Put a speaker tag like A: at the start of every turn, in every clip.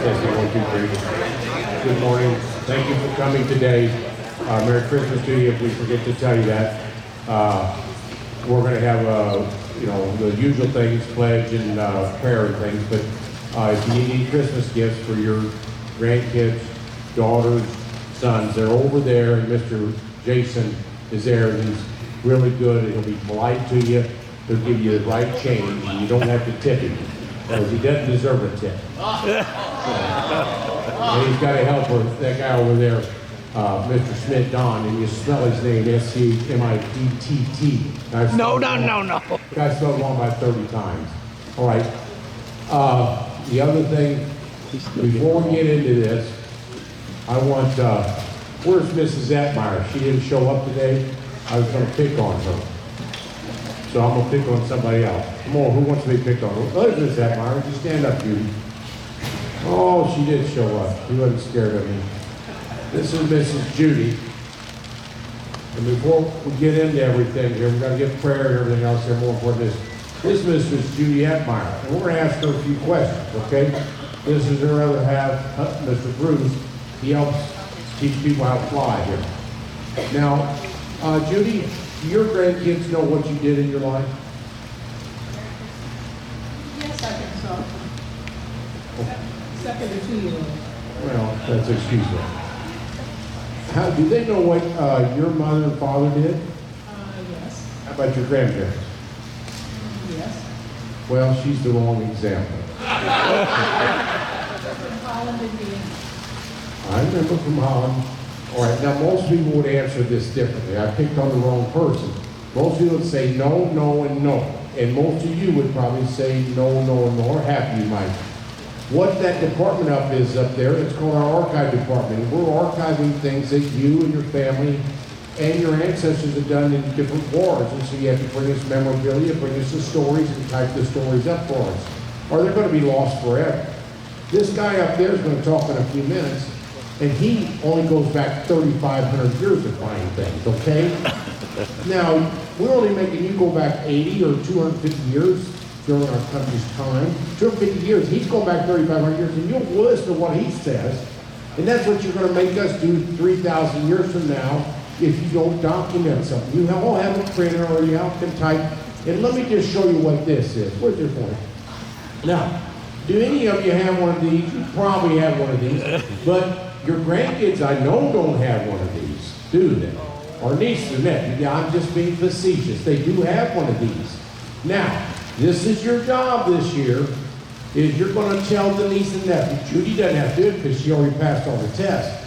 A: Good morning. Thank you for coming today. Merry Christmas to you. If we forget to tell you that, we're going to have the usual things, pledge and prayer and things. But if you need any Christmas gifts for your grandkids, daughters, sons, they're over there. And Mr. Jason is there. And he's really good. He'll be polite to you. He'll give you the right change, and you don't have to tip him, because he doesn't deserve a tip. And he's got a helper, that guy over there, Mr. Smith Don, and you smell his name, S-C-M-I-D-T-T.
B: No.
A: I spelled it wrong by 30 times. All right. The other thing, before we get into this, I want, where's Mrs. Atmeyer? She didn't show up today. I was going to pick on her. So I'm going to pick on somebody else. Come on, who wants to be picked on? There's Miss Atmeyer. Just stand up, Judy. Oh, she did show up. She wasn't scared of me. This is Mrs. Judy. And before we get into everything here, we've got to get prayer and everything else here. More important is, this is Mrs. Judy Atmeyer. And we're going to ask her a few questions, okay? This is her other half, Mr. Bruce. He helps teach people how to fly here. Now, Judy, do your grandkids know what you did in your life?
C: Yes, I think so. Second or 2-year-old.
A: Well, that's excusable. How do they know what your mother and father did?
C: Yes.
A: How about your grandparents?
C: Yes.
A: Well, she's the wrong example.
C: From Holland again.
A: I remember from Holland. All right, now most people would answer this differently. I picked on the wrong person. Most people would say no, no, and no. And most of you would probably say no, no, and no, or half you might. What that department up is up there, it's called our archive department. We're archiving things that you and your family and your ancestors have done in different wars. And so you have to bring us memorabilia, bring us the stories, and type the stories up for us, or they're going to be lost forever. This guy up there is going to talk in a few minutes, and he only goes back 3,500 years to find things, okay? Now, we're only making you go back 80 or 250 years during our country's time. 250 years, he's going back 3,500 years, and you'll listen to what he says. And that's what you're going to make us do 3,000 years from now if you don't document something. You all have a printer or you all can type. And let me just show you what this is. Where's your point? Now, do any of you have one of these? You probably have one of these. But your grandkids, I know, don't have one of these, do they? Or nieces and nephews. Yeah, I'm just being facetious. They do have one of these. Now, this is your job this year, is you're going to tell the niece and nephew. Judy doesn't have to do it because she already passed all the tests.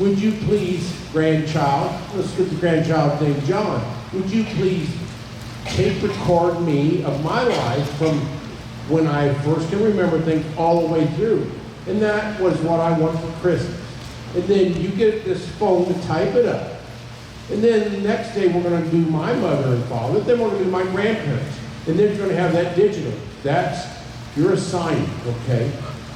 A: Would you please, grandchild, let's get the grandchild named John, would you please tape record me of my life from when I first can remember things all the way through. And that was what I want for Christmas. And then you get this phone to type it up. And then the next day we're going to do my mother and father, then we're going to do my grandparents. And then you're going to have that digital. That's your assignment, okay?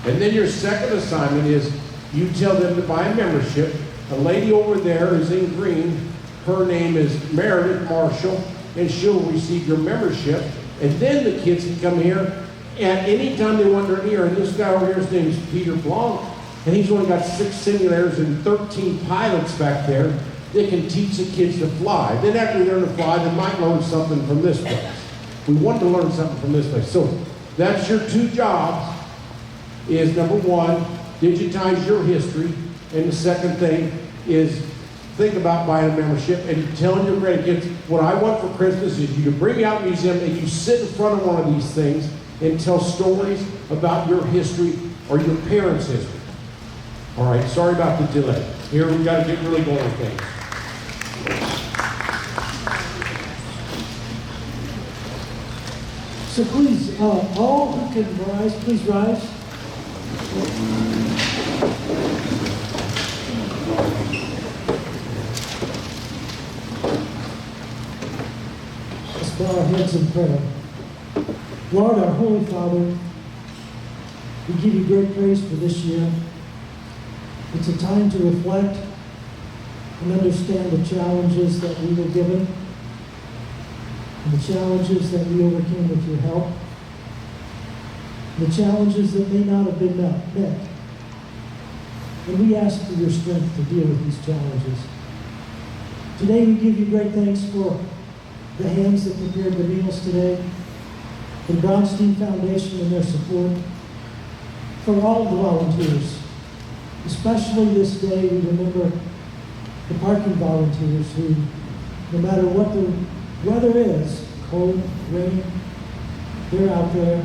A: And then your second assignment is you tell them to buy a membership. A lady over there is in green. Her name is Meredith Marshall, and she'll receive your membership. And then the kids can come here at any time they want their ear. And this guy over here, his name is Peter Blanc, and he's only got 6 simulators and 13 pilots back there that can teach the kids to fly. Then after they learn to fly, they might learn something from this place. We want to learn something from this place. So that's your 2 jobs, is number 1, digitize your history. And the second thing is think about buying a membership and telling your grandkids, what I want for Christmas is you to bring me out to the museum and you sit in front of one of these things and tell stories about your history or your parents' history. All right, sorry about the delay. Here we got to get really going with things.
D: So please, all who can rise, please rise. Let's bow our heads in prayer. Lord, our Holy Father, we give you great praise for this year. It's a time to reflect and understand the challenges that we were given and the challenges that we overcame with your help, the challenges that may not have been met, and we ask for your strength to deal with these challenges. Today we give you great thanks for the hands that prepared the meals today, for the Brownstein Foundation and their support, for all the volunteers. Especially this day, we remember the parking volunteers who, no matter what the weather is, cold, rain, they're out there,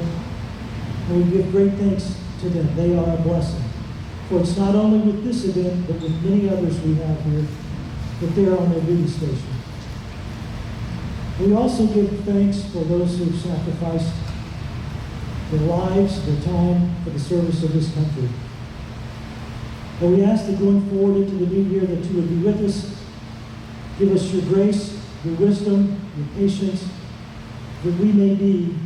D: and we give great thanks to them. They are a blessing. For it's not only with this event, but with many others we have here, that they're on their duty station. We also give thanks for those who've sacrificed their lives, their time for the service of this country. And we ask that going forward into the new year that you would be with us, give us your grace, your wisdom, your patience, that we may be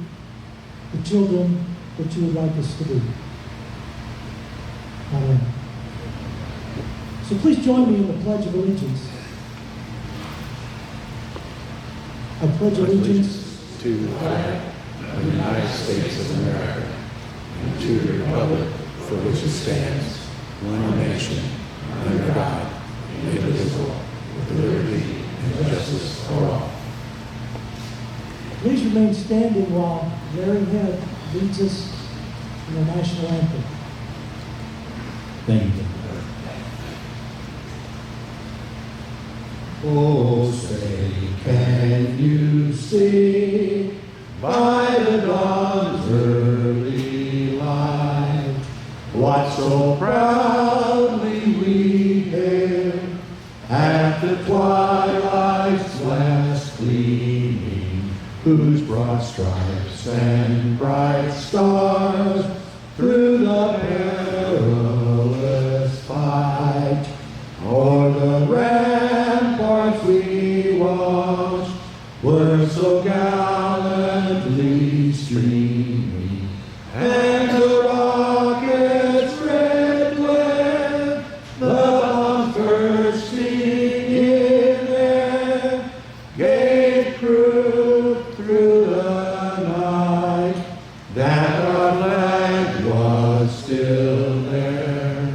D: the children that you would like us to be. Amen. So please join me in the Pledge of Allegiance. I pledge allegiance
B: to the flag of the United States of America and to the republic for which it stands, one nation, under God, indivisible, with liberty and justice for all.
D: Please remain standing while Larry Head leads us in the national anthem.
B: Thank you.
E: Oh, say, can you see by the dawn's early light what so proudly we hailed at the twilight's last gleaming, whose broad stripes and bright stars through the perilous fight o'er the ramparts we watched were so gallantly streaming, and the rockets red glare, the bunkers singing air, gave proof through the night that our flag was still there.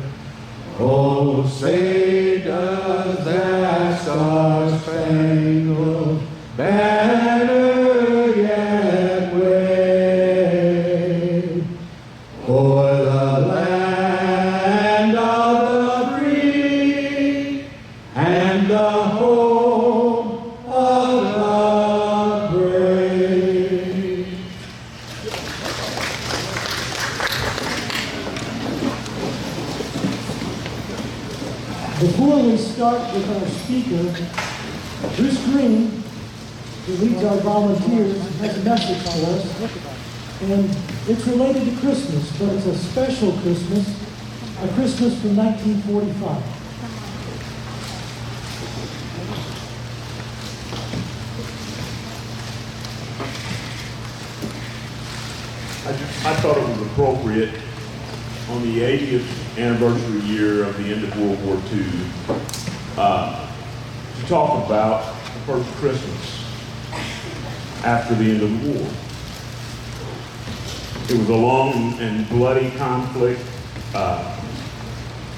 E: Oh, say does that star-spangled banner yet wave o'er the land of the free and the home of the brave?
D: Before we start with our speaker, Bruce Green, who leads our volunteers, has a message for us. And it's related to Christmas, but it's a special Christmas, a Christmas from 1945.
F: I thought it was appropriate on the 80th anniversary year of the end of World War II to talk about the first Christmas after the end of the war. It was a long and bloody conflict,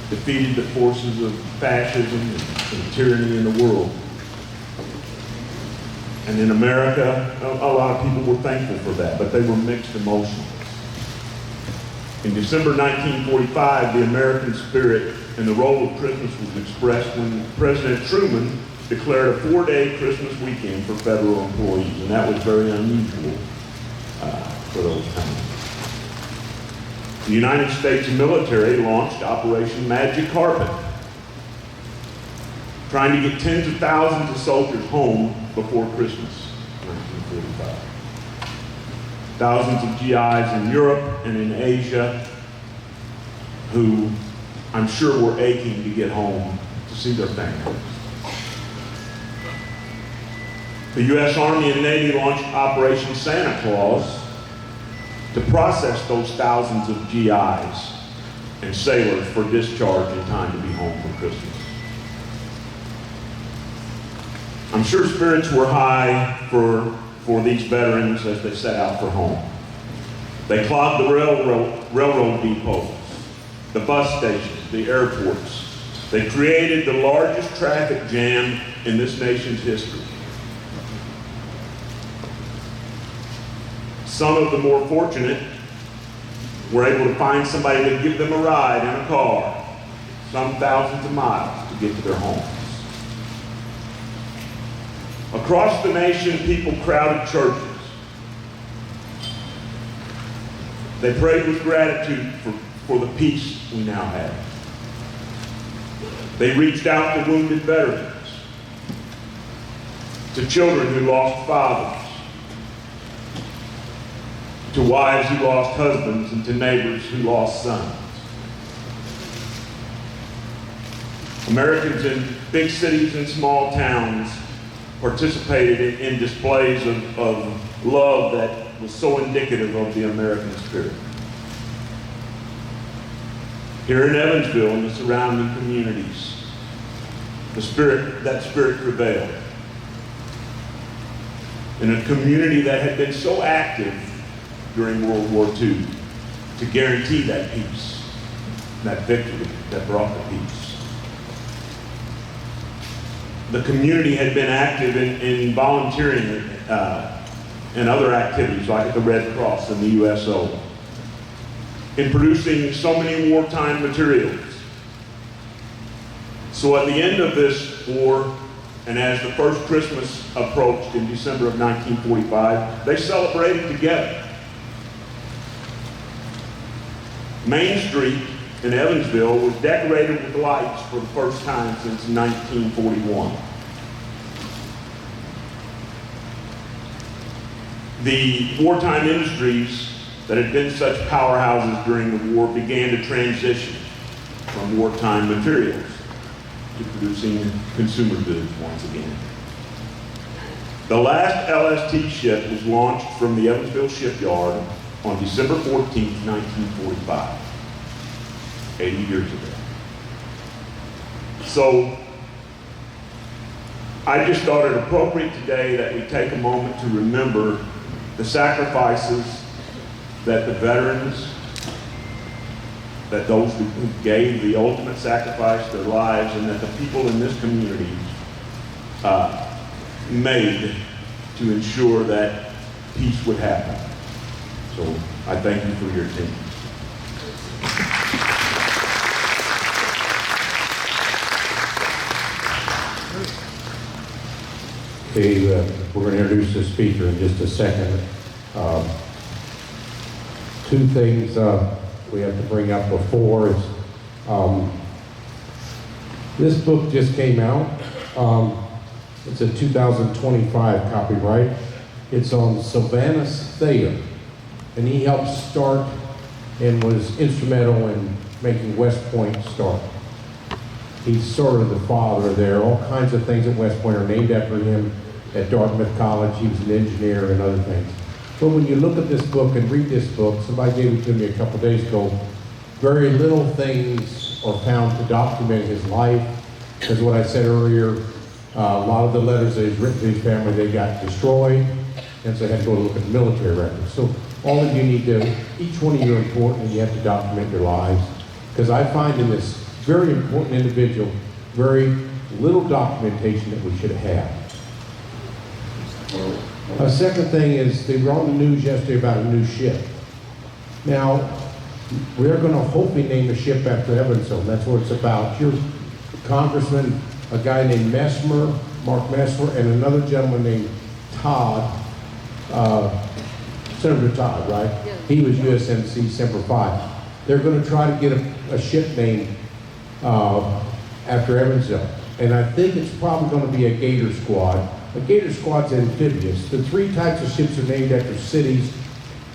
F: defeated the forces of fascism and tyranny in the world. And in America, a lot of people were thankful for that, but they were mixed emotions. In December 1945, the American spirit and the role of Christmas was expressed when President Truman declared a 4-day Christmas weekend for federal employees, and that was very unusual for those times. The United States military launched Operation Magic Carpet, trying to get tens of thousands of soldiers home before Christmas, 1945. Thousands of GIs in Europe and in Asia who I'm sure were aching to get home to see their families. The U.S. Army and Navy launched Operation Santa Claus to process those thousands of GIs and sailors for discharge in time to be home for Christmas. I'm sure spirits were high for these veterans as they set out for home. They clogged the railroad depots the bus stations, the airports. They created the largest traffic jam in this nation's history. Some of the more fortunate were able to find somebody to give them a ride in a car, some thousands of miles to get to their homes. Across the nation, people crowded churches. They prayed with gratitude for the peace we now have. They reached out to wounded veterans, to children who lost fathers, to wives who lost husbands, and to neighbors who lost sons. Americans in big cities and small towns participated in displays of love that was so indicative of the American spirit. Here in Evansville and the surrounding communities, that spirit prevailed. In a community that had been so active during World War II to guarantee that peace, that victory that brought the peace. The community had been active in volunteering and other activities like the Red Cross and the USO, in producing so many wartime materials. So at the end of this war, and as the first Christmas approached in December of 1945, they celebrated together. Main Street in Evansville was decorated with lights for the first time since 1941. The wartime industries that had been such powerhouses during the war began to transition from wartime materials to producing consumer goods once again. The last LST ship was launched from the Evansville shipyard on December 14, 1945, 80 years ago. So I just thought it appropriate today that we take a moment to remember the sacrifices that the veterans, that those who gave the ultimate sacrifice, their lives, and that the people in this community made to ensure that peace would happen. So I thank you for your attention.
A: Okay, we're going to introduce the speaker in just a second. Two things we have to bring up before is this book just came out. It's a 2025 copyright. It's on Sylvanus Thayer, and he helped start and was instrumental in making West Point start. He's sort of the father there. All kinds of things at West Point are named after him. At Dartmouth College, he was an engineer and other things. But when you look at this book and read this book, somebody gave it to me a couple days ago, very little things are found to document his life. Because what I said earlier, a lot of the letters that he's written to his family, they got destroyed, and so I had to go look at the military records. So all of you need to, each one of you are important, and you have to document your lives. Because I find in this very important individual, very little documentation that we should have. A second thing is, they were on the news yesterday about a new ship. Now, we're going to hopefully name the ship after Evansville. That's what it's about. Your congressman, a guy named Messmer, Mark Messmer, and another gentleman named Todd, Senator Todd, right? Yeah. He was USMC Semper Fi. They're going to try to get a ship named after Evansville. And I think it's probably going to be a Gator Squad. A Gator Squad's amphibious. The three types of ships are named after cities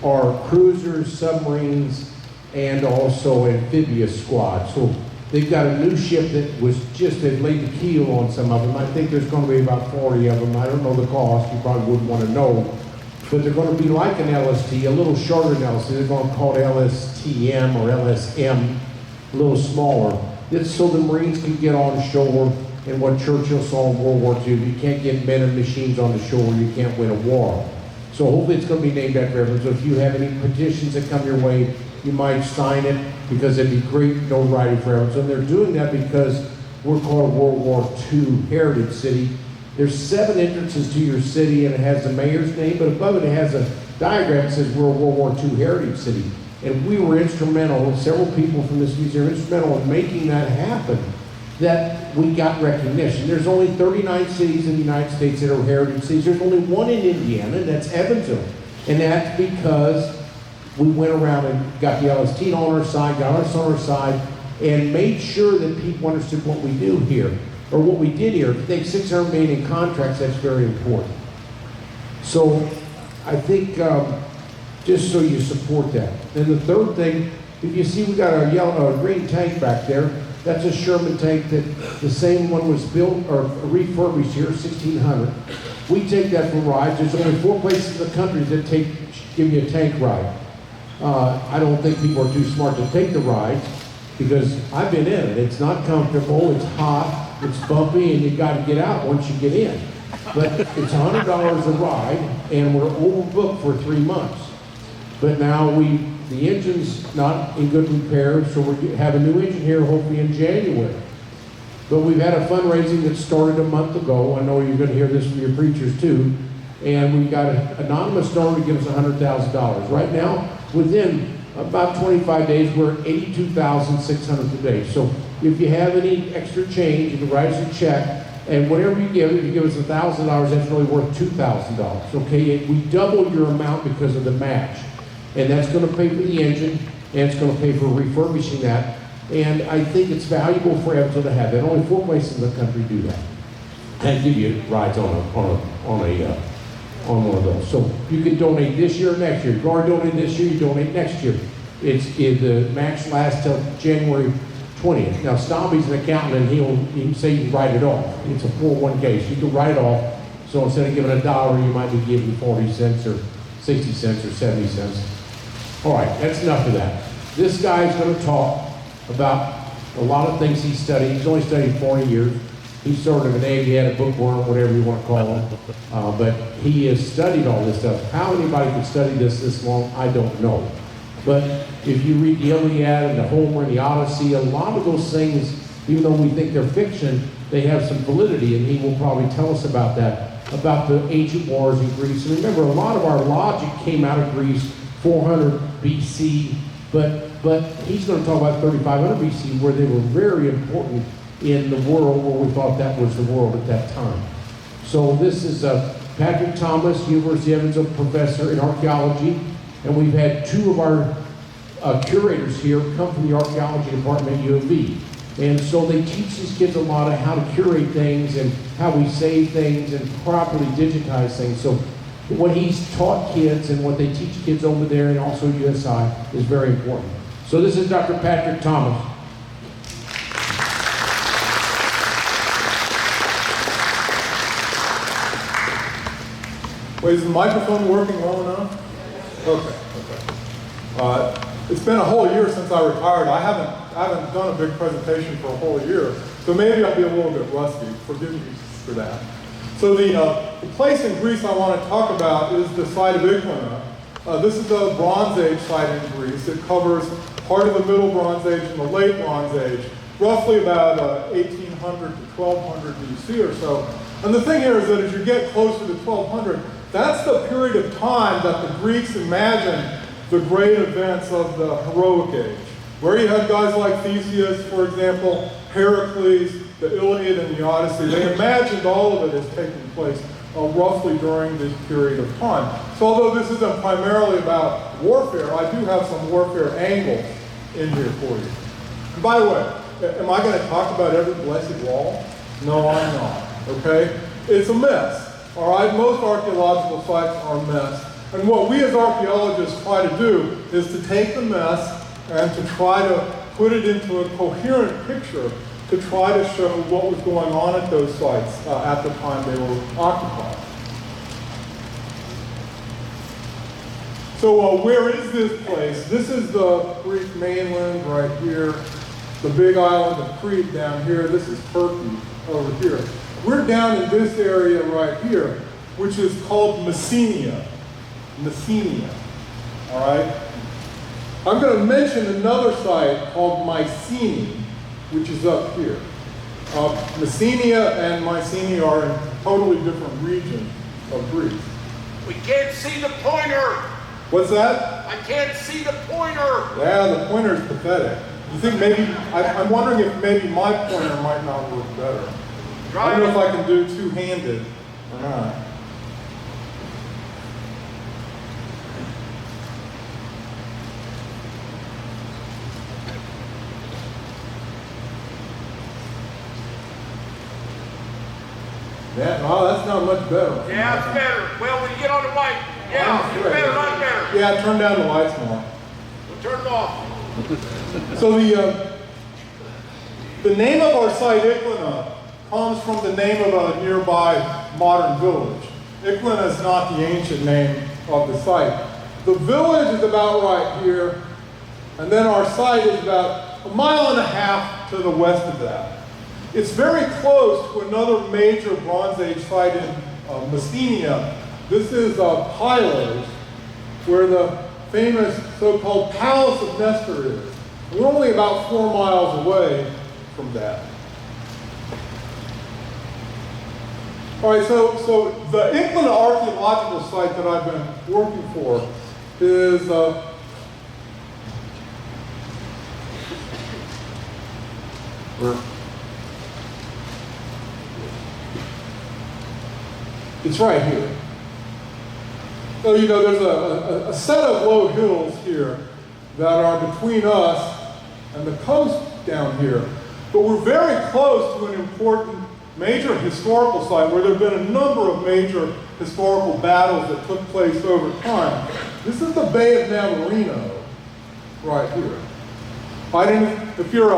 A: are cruisers, submarines, and also amphibious squads. So they've got a new ship that was just, they've laid the keel on some of them. I think there's going to be about 40 of them. I don't know the cost. You probably wouldn't want to know. But they're going to be like an LST, a little shorter than LST. They're going to call it LSTM or LSM, a little smaller. It's so the Marines can get on shore. And what Churchill saw in World War II, you can't get men and machines on the shore, you can't win a war. So hopefully it's going to be named after Evansville. So if you have any petitions that come your way, you might sign it because it'd be great notoriety for Evansville. And they're doing that because we're called World War II Heritage City. There's 7 entrances to your city, and it has the mayor's name, but above it has a diagram that says we're a World War II Heritage City. And we were instrumental, several people from this museum were instrumental in making that happen, that we got recognition. There's only 39 cities in the United States that are heritage cities. There's only one in Indiana, and that's Evansville. And that's because we went around and got the LST on our side, got us on our side, and made sure that people understood what we do here, or what we did here. If they take $600 million in contracts, that's very important. So I think just so you support that. Then the third thing, if you see we got a green tank back there, that's a Sherman tank that the same one was built or refurbished here, 1600. We take that for rides. There's only 4 places in the country that give you a tank ride. I don't think people are too smart to take the ride because I've been in it. It's not comfortable, it's hot, it's bumpy, and you got to get out once you get in. But it's $100 a ride, and we're overbooked for 3 months. But now the engine's not in good repair, so we have a new engine here hopefully in January. But we've had a fundraising that started a month ago. I know you're going to hear this from your preachers too. And we got an anonymous donor to give us $100,000. Right now, within about 25 days, we're at $82,600 today. So if you have any extra change, you can write us a check. And whatever you give, if you give us $1,000, that's really worth $2,000. Okay, we double your amount because of the match. And that's going to pay for the engine, and it's going to pay for refurbishing that. And I think it's valuable for Evansville to have that. Only 4 places in the country do that. And give you rides on one of those. So you can donate this year or next year. If you already donated this year, you donate next year. The match lasts till January 20th. Now, Snobby's an accountant, and he can say you can write it off. It's a 401k, so you can write it off. So instead of giving $1, you might be giving 40 cents or 60 cents or 70 cents. All right, that's enough of that. This guy's going to talk about a lot of things he studied. He's only studied 40 years. He's sort of an egghead, a bookworm, whatever you want to call him. But he has studied all this stuff. How anybody could study this long, I don't know. But if you read the Iliad and the Homer and the Odyssey, a lot of those things, even though we think they're fiction, they have some validity, and he will probably tell us about that, about the ancient wars in Greece. And remember, a lot of our logic came out of Greece 400 BC, but he's going to talk about 3500 BC, where they were very important in the world, where we thought that was the world at that time. So this is Patrick Thomas, University of Evansville professor in archaeology, and we've had 2 of our curators here come from the archaeology department at U of V. And so they teach these kids a lot of how to curate things and how we save things and properly digitize things. So what he's taught kids and what they teach kids over there and also USI is very important. So this is Dr. Patrick Thomas.
G: Wait, is the microphone working well enough? Okay. It's been a whole year since I retired. I haven't done a big presentation for a whole year, so maybe I'll be a little bit rusty. Forgive me for that. So the place in Greece I want to talk about is the site of Iklaina. This is a Bronze Age site in Greece. It covers part of the Middle Bronze Age and the Late Bronze Age, roughly about 1800 to 1200 BC or so. And the thing here is that as you get closer to 1200, that's the period of time that the Greeks imagined the great events of the heroic age, where you had guys like Theseus, for example, Heracles, the Iliad and the Odyssey. They imagined all of it as taking place roughly during this period of time. So although this isn't primarily about warfare, I do have some warfare angles in here for you. And by the way, am I going to talk about every blessed wall? No, I'm not, okay? It's a mess. All right, most archaeological sites are a mess. And what we as archaeologists try to do is to take the mess and to try to put it into a coherent picture to try to show what was going on at those sites at the time they were occupied. So where is this place? This is the Greek mainland right here, the big island of Crete down here. This is Turkey over here. We're down in this area right here, which is called Messenia. Messenia, all right? I'm going to mention another site called Mycenae, which is up here. Messenia and Mycenae are in totally different regions of Greece.
H: We can't see the pointer.
G: What's that?
H: I can't see the pointer.
G: Yeah, the pointer is pathetic. You think maybe, I'm wondering if maybe my pointer might not work better. I don't know if I can do two-handed or not. Yeah, no, that's not much better.
H: Yeah, it's better. Well, when you get on the white, yeah, it's better, not better.
G: Yeah, turn down the lights more.
H: We'll turn it off.
G: So the name of our site, Iklaina, comes from the name of a nearby modern village. Iklaina is not the ancient name of the site. The village is about right here, and then our site is about 1.5 miles to the west of that. It's very close to another major Bronze Age site in Messenia. This is Pylos, where the famous so-called Palace of Nestor is. We're only about 4 miles away from that. All right, so the Iklaina archaeological site that I've been working for is it's right here. So, you know, there's a set of low hills here that are between us and the coast down here. But we're very close to an important major historical site where there have been a number of major historical battles that took place over time. This is the Bay of Navarino right here. If you're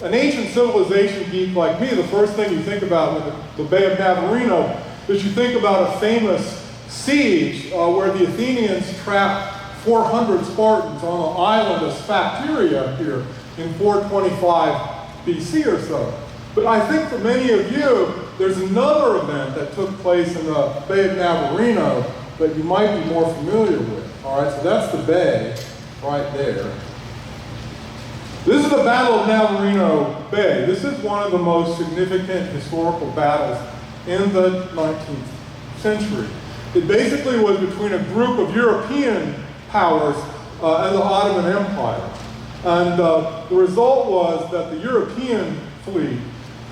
G: an ancient civilization geek like me, the first thing you think about with the Bay of Navarino is you think about a famous siege where the Athenians trapped 400 Spartans on the island of Sphacteria here in 425 BC or so. But I think for many of you, there's another event that took place in the Bay of Navarino that you might be more familiar with. All right, so that's the bay right there. This is the Battle of Navarino Bay. This is one of the most significant historical battles in the 19th century. It basically was between a group of European powers and the Ottoman Empire. And the result was that the European fleet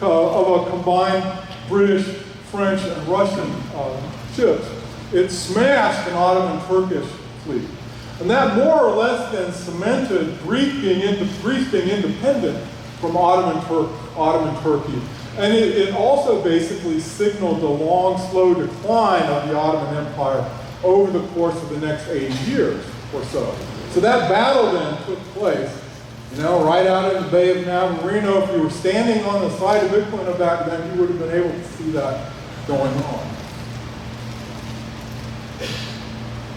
G: of a combined British, French, and Russian ships, it smashed an Ottoman-Turkish fleet. And that more or less then cemented Greece being independent from Ottoman Turkey. And it also basically signaled the long, slow decline of the Ottoman Empire over the course of the next 80 years or so. So that battle then took place, you know, right out in the Bay of Navarino. If you were standing on the side of Iklaina back then, you would have been able to see that going on.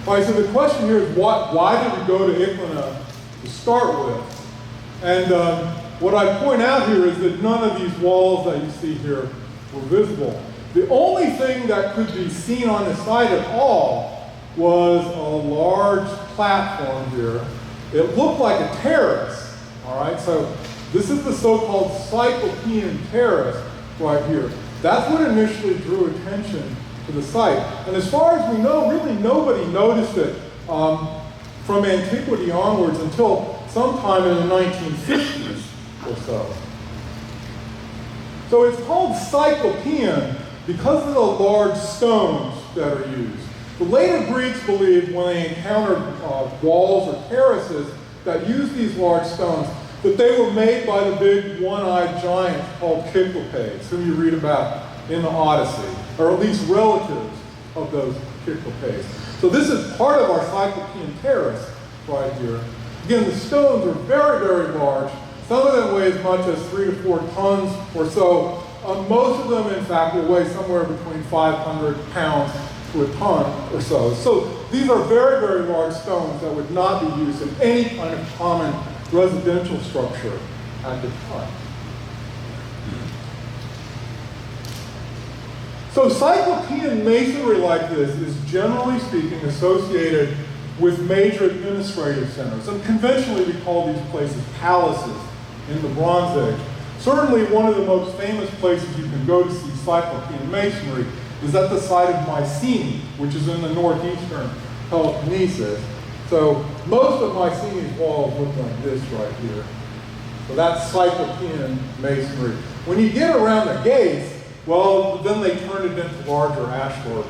G: All right, so the question here is why did we go to Iklaina to start with? And what I point out here is that none of these walls that you see here were visible. The only thing that could be seen on the site at all was a large platform here. It looked like a terrace, all right? So this is the so-called Cyclopean terrace right here. That's what initially drew attention to the site. And as far as we know, really nobody noticed it from antiquity onwards until sometime in the 1950s or so. So it's called Cyclopean because of the large stones that are used. The later Greeks believed when they encountered walls or terraces that used these large stones that they were made by the big one-eyed giant called Cyclopes, whom you read about in the Odyssey, or at least relatives of those Cyclopes. So this is part of our Cyclopean terrace right here. Again, the stones are very, very large. Some of them weigh as much as 3 to 4 tons or so. Most of them, in fact, will weigh somewhere between 500 pounds to a ton or so. So these are very, very large stones that would not be used in any kind of common residential structure at the time. So Cyclopean masonry like this is generally speaking associated with major administrative centers. And conventionally we call these places palaces in the Bronze Age. Certainly one of the most famous places you can go to see Cyclopean masonry is at the site of Mycenae, which is in the northeastern Peloponnesus. So most of Mycenae's walls look like this right here. So that's Cyclopean masonry. When you get around the gates, well, then they turn it into larger ashlar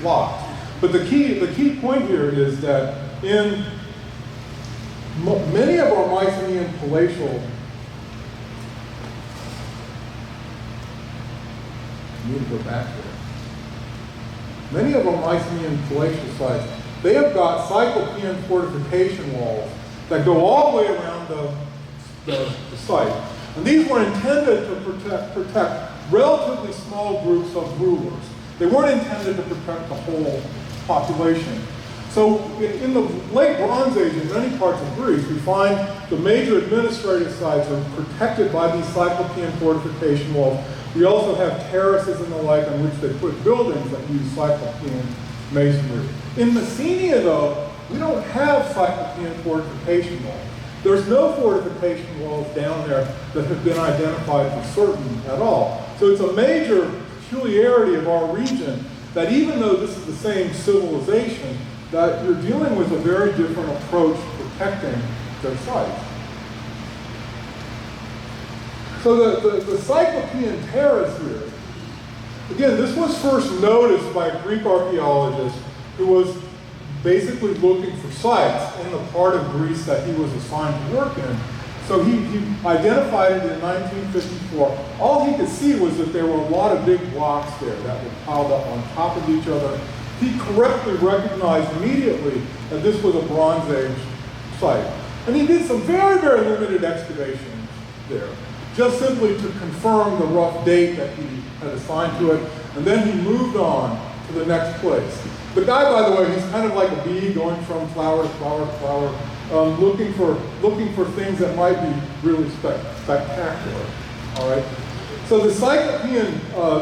G: blocks. But the key point here is that in many of our Mycenaean palatial, I need to go back there. Many of our Mycenaean palatial sites, they have got Cyclopean fortification walls that go all the way around the site. And these were intended to protect relatively small groups of rulers. They weren't intended to protect the whole population. So in the late Bronze Age, in many parts of Greece, we find the major administrative sites are protected by these Cyclopean fortification walls. We also have terraces and the like on which they put buildings that use Cyclopean masonry. In Messenia, though, we don't have Cyclopean fortification walls. There's no fortification walls down there that have been identified for certain at all. So it's a major peculiarity of our region that even though this is the same civilization, that you're dealing with a very different approach to protecting their sites. So the Cyclopean terrace here, again, this was first noticed by a Greek archaeologist who was basically looking for sites in the part of Greece that he was assigned to work in. So he identified it in 1954. All he could see was that there were a lot of big blocks there that were piled up on top of each other. He correctly recognized immediately that this was a Bronze Age site. And he did some very, very limited excavations there, just simply to confirm the rough date that he had assigned to it. And then he moved on to the next place. The guy, by the way, he's kind of like a bee going from flower to flower to flower, looking for things that might be really spectacular. All right. So the Cyclopean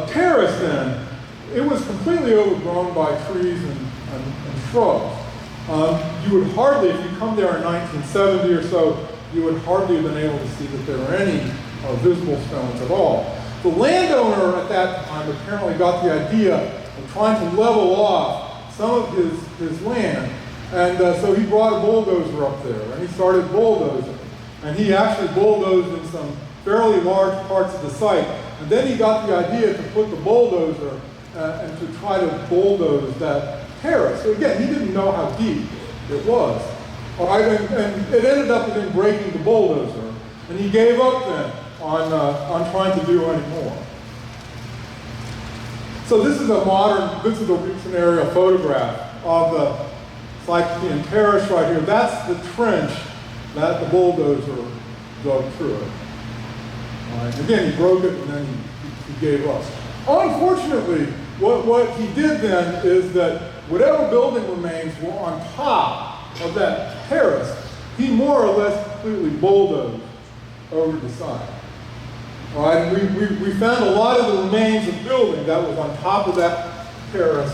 G: terrace then, it was completely overgrown by trees and shrubs. You would hardly, if you come there in 1970 or so, you would hardly have been able to see that there were any visible stones at all. The landowner at that time apparently got the idea of trying to level off some of his land. And so he brought a bulldozer up there, and he started bulldozing. And he actually bulldozed in some fairly large parts of the site. And then he got the idea to put the bulldozer and to try to bulldoze that terrace. So again, he didn't know how deep it was. All right, and it ended up with him breaking the bulldozer. And he gave up then on trying to do any more. So this is a recent aerial photograph of the Cyclopean terrace right here. That's the trench that the bulldozer dug through it. All right. Again, he broke it and then he gave up. Unfortunately, what he did then is that whatever building remains were on top of that terrace, he more or less completely bulldozed over the side. All right, and we found a lot of the remains of building that was on top of that terrace.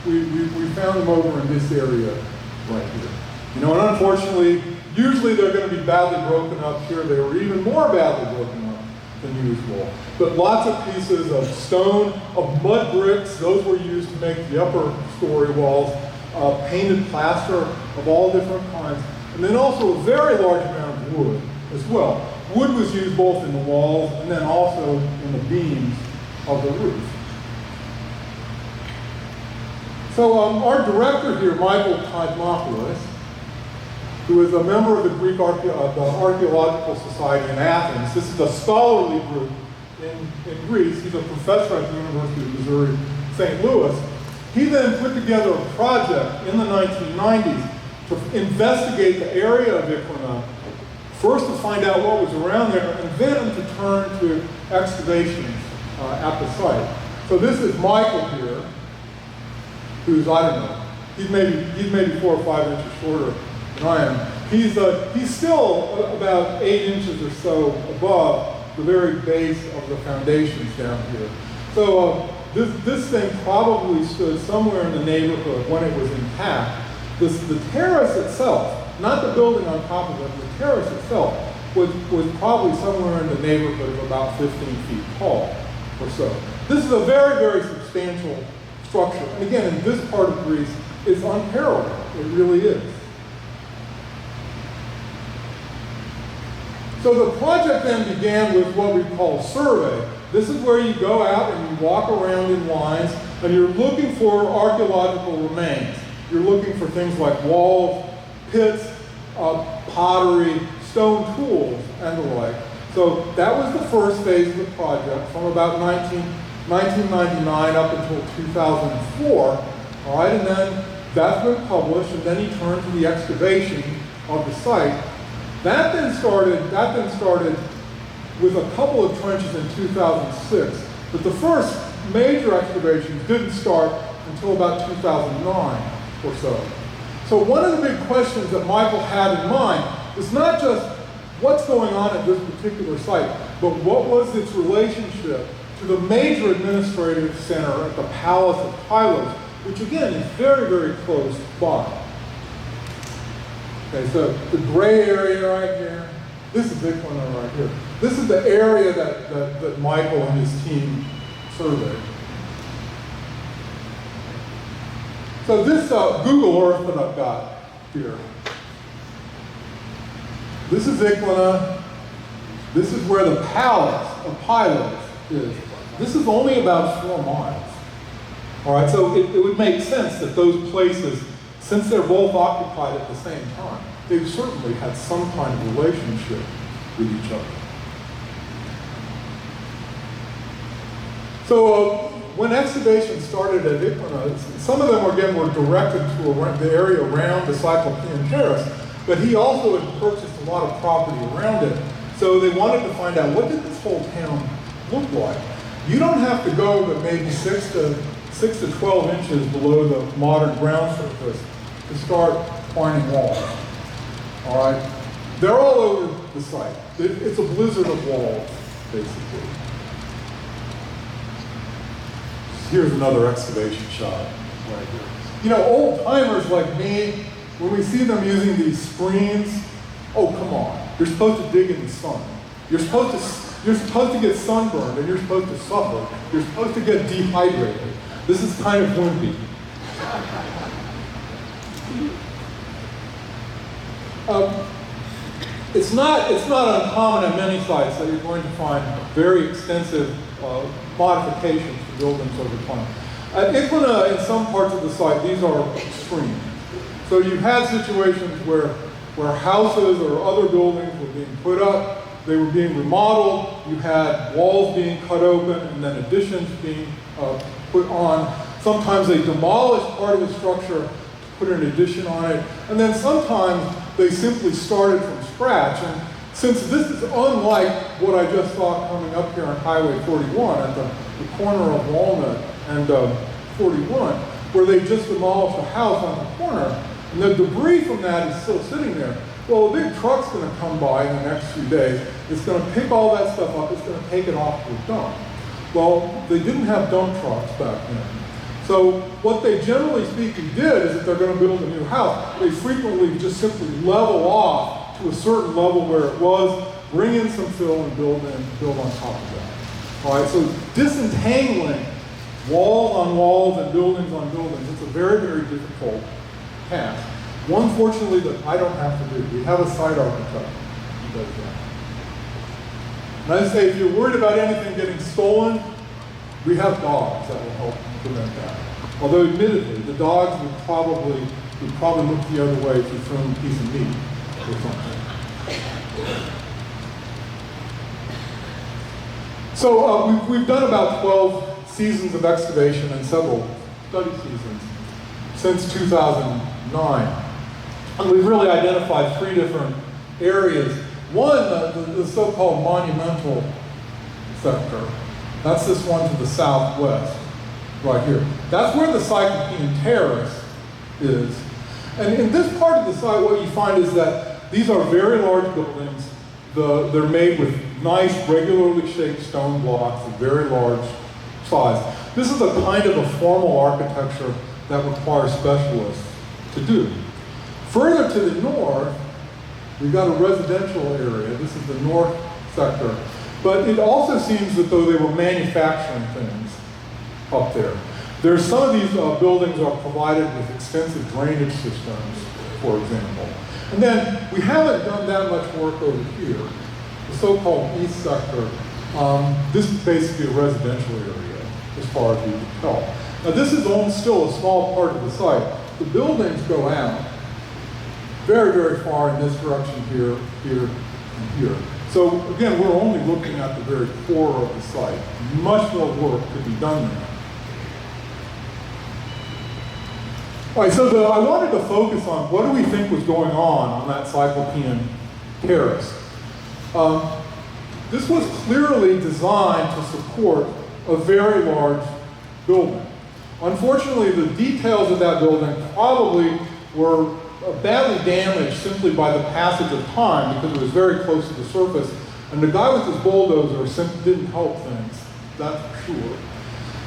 G: We found them over in this area right here. You know, and unfortunately, usually they're going to be badly broken up. Here they were even more badly broken up than usual. But lots of pieces of stone, of mud bricks, those were used to make the upper story walls, painted plaster of all different kinds, and then also a very large amount of wood as well. Wood was used both in the walls and then also in the beams of the roof. So our director here, Michael Kosmopoulos, who is a member of the Greek Archaeological Society in Athens. This is a scholarly group in Greece. He's a professor at the University of Missouri, St. Louis. He then put together a project in the 1990s to investigate the area of Iklaina, first to find out what was around there, and then to turn to excavations at the site. So this is Michael here, who's, I don't know, he's maybe 4 or 5 inches shorter than I am. He's still about 8 inches or so above the very base of the foundations down here. So this thing probably stood somewhere in the neighborhood when it was intact The terrace itself, not the building on top of it, the terrace itself was probably somewhere in the neighborhood of about 15 feet tall or so. This is a very, very substantial structure. And again, in this part of Greece, it's unparalleled. It really is. So the project then began with what we call a survey. This is where you go out and you walk around in lines and you're looking for archaeological remains. You're looking for things like walls, pits, pottery, stone tools, and the like. So that was the first phase of the project from about 1999 up until 2004. All right, and then that's been published, and then he turned to the excavation of the site. That then started with a couple of trenches in 2006, but the first major excavations didn't start until about 2009 or so. So one of the big questions that Michael had in mind was not just what's going on at this particular site, but what was its relationship to the major administrative center at the Palace of Pylos, which again is very, very close by. Okay, so the gray area right here, this is Iklaina right here. This is the area that Michael and his team surveyed. So this Google Earth that I've got here, this is Iklaina. This is where the Palace of Pylos is. This is only about 4 miles. All right, so it would make sense that those places, since they're both occupied at the same time, they've certainly had some kind of relationship with each other. So when excavations started at Iklaina, some of them again were directed to the area around the Cyclopean Terrace, but he also had purchased a lot of property around it. So they wanted to find out, what did this whole town look like? You don't have to go but maybe 6 to 12 inches below the modern ground surface to start finding walls. All right? They're all over the site. It's a blizzard of walls, basically. Here's another excavation shot right here. You know, old timers like me, when we see them using these screens, oh, come on. You're supposed to dig in the sun. You're supposed to get sunburned, and you're supposed to suffer. You're supposed to get dehydrated. This is kind of wimpy. It's not uncommon at many sites that you're going to find very extensive modifications to buildings over time. At Iklaina, in some parts of the site, these are extreme. So you had situations where houses or other buildings were being put up, they were being remodeled, you had walls being cut open, and then additions being put on. Sometimes they demolished part of the structure to put an addition on it, and then sometimes they simply started from scratch. And since this is unlike what I just saw coming up here on Highway 41 at the corner of Walnut and 41, where they just demolished a house on the corner, and the debris from that is still sitting there. Well, a big truck's going to come by in the next few days. It's going to pick all that stuff up. It's going to take it off to a dump. Well, they didn't have dump trucks back then. So what they generally speaking did is, if they're going to build a new house, they frequently just simply level off to a certain level where it was, bring in some fill and build on top of that. All right, so disentangling walls on walls and buildings on buildings, it's a very, very difficult task. One, fortunately, that I don't have to do. We have a site architect who does that. And I say, if you're worried about anything getting stolen, we have dogs that will help prevent that. Although, admittedly, the dogs would probably look the other way if you threw them a piece of meat or something. So we've done about 12 seasons of excavation and several study seasons since 2009. And we've really identified 3 different areas. One, the so-called monumental sector. That's this one to the southwest, right here. That's where the Cyclopean Terrace is. And in this part of the site, what you find is that these are very large buildings. They're made with nice, regularly shaped stone blocks of very large size. This is a kind of a formal architecture that requires specialists to do. Further to the north, we've got a residential area. This is the north sector. But it also seems that though they were manufacturing things up there. There's some of these buildings are provided with extensive drainage systems, for example. And then we haven't done that much work over here, the so-called east sector. This is basically a residential area, as far as we can tell. Now this is still a small part of the site. The buildings go out very, very far in this direction here, here, and here. So again, we're only looking at the very core of the site. Much more work could be done there. All right, so I wanted to focus on what do we think was going on that Cyclopean terrace. This was clearly designed to support a very large building. Unfortunately, the details of that building probably were badly damaged simply by the passage of time because it was very close to the surface. And the guy with his bulldozer simply didn't help things, that's for sure.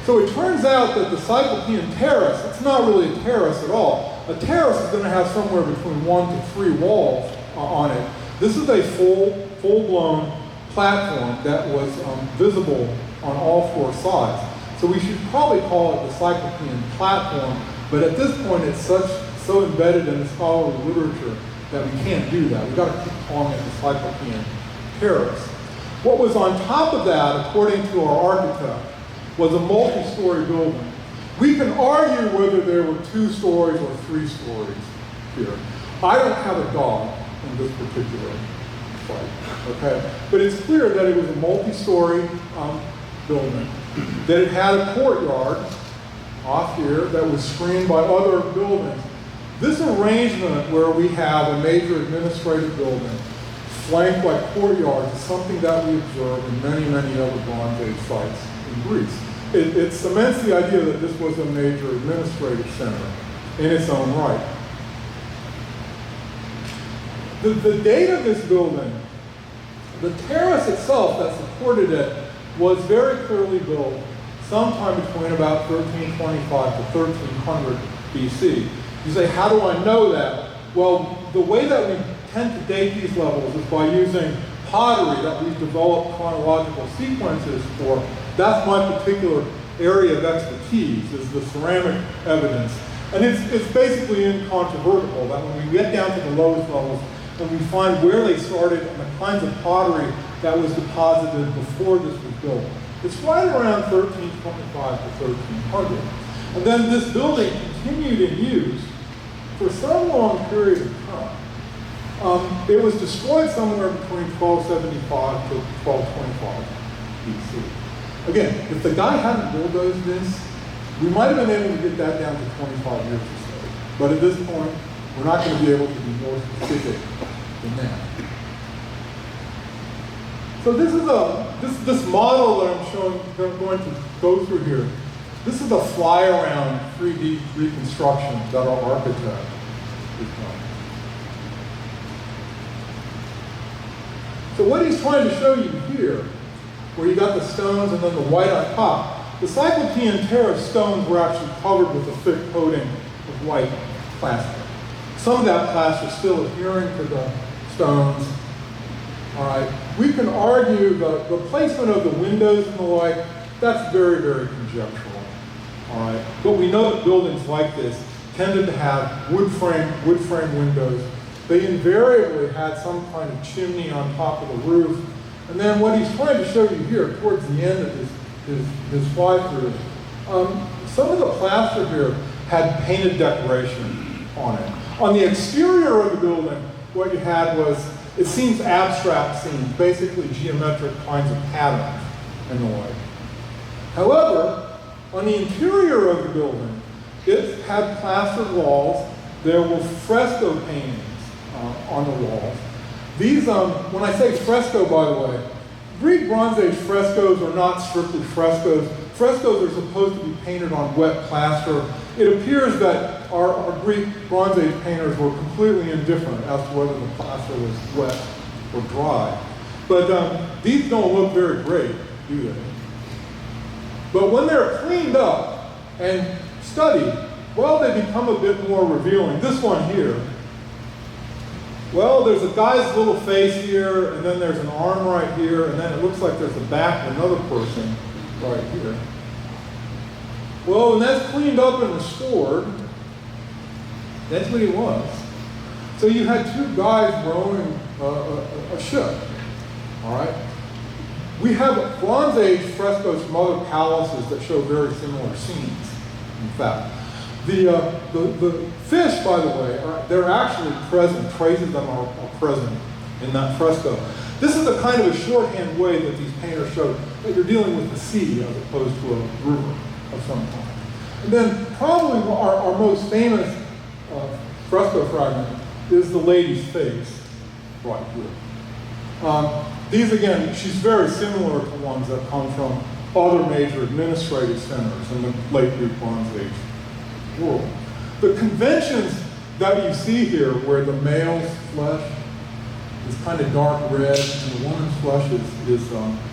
G: So it turns out that the Cyclopean terrace, it's not really a terrace at all. A terrace is going to have somewhere between 1 to 3 walls on it. This is a full-blown platform that was visible on all 4 sides. So we should probably call it the Cyclopean platform, but at this point it's so embedded in the scholarly literature that we can't do that. We've got to keep calling it the Cyclopean terrace. What was on top of that, according to our architect, was a multi-story building. We can argue whether there were 2 stories or 3 stories here. I don't have a dog in this particular site, okay? But it's clear that it was a multi-story building, that it had a courtyard off here that was screened by other buildings. This arrangement where we have a major administrative building flanked by courtyards is something that we observe in many, many other Bronze Age sites in Greece. It cements the idea that this was a major administrative center in its own right. The date of this building, the terrace itself that supported it was very clearly built sometime between about 1325 to 1300 BC. You say, how do I know that? Well, the way that we tend to date these levels is by using pottery that we've developed chronological sequences for. That's my particular area of expertise, is the ceramic evidence. And it's basically incontrovertible that when we get down to the lowest levels and we find where they started and the kinds of pottery that was deposited before this was built, it's right around 1325 to 1300. And then this building continued in use for some long period of time. It was destroyed somewhere between 1275 to 1225 BC. Again, if the guy hadn't bulldozed this, we might have been able to get that down to 25 years or so. But at this point, we're not going to be able to be more specific than that. So this model that I'm going to go through here. This is a fly-around 3D reconstruction that our architect has done. So what he's trying to show you here, where you got the stones and then the white on top, the Cyclopean terrace stones were actually covered with a thick coating of white plaster. Some of that plaster still adhering to the stones. All right. We can argue the placement of the windows and the like, that's very, very conjectural. All right. But we know that buildings like this tended to have wood frame windows. They invariably had some kind of chimney on top of the roof. And then what he's trying to show you here, towards the end of his fly-through, some of the plaster here had painted decoration on it. On the exterior of the building, what you had was, it seems abstract scenes, basically geometric kinds of patterns and the like. However, on the interior of the building, it had plastered walls. There were fresco paintings on the walls. These, when I say fresco, by the way, Greek Bronze Age frescoes are not strictly frescoes. Frescoes are supposed to be painted on wet plaster. It appears that our Greek Bronze Age painters were completely indifferent as to whether the plaster was wet or dry. But these don't look very great, do they? But when they're cleaned up and studied, well, they become a bit more revealing. This one here Well, there's a guy's little face here, and then there's an arm right here, and then it looks like there's the back of another person right here. Well, when that's cleaned up and restored, that's what it was. So you had two guys rowing a ship, all right? We have Bronze Age frescoes from other palaces that show very similar scenes, in fact. The fish, by the way, they're actually present, traces of them are present in that fresco. This is a kind of a shorthand way that these painters showed that you're dealing with the sea as opposed to a river of some kind. And then probably our most famous fresco fragment is the lady's face right here. These, again, she's very similar to ones that come from other major administrative centers in the late Greek Bronze Age world. The conventions that you see here, where the male's flesh is kind of dark red and the woman's flesh is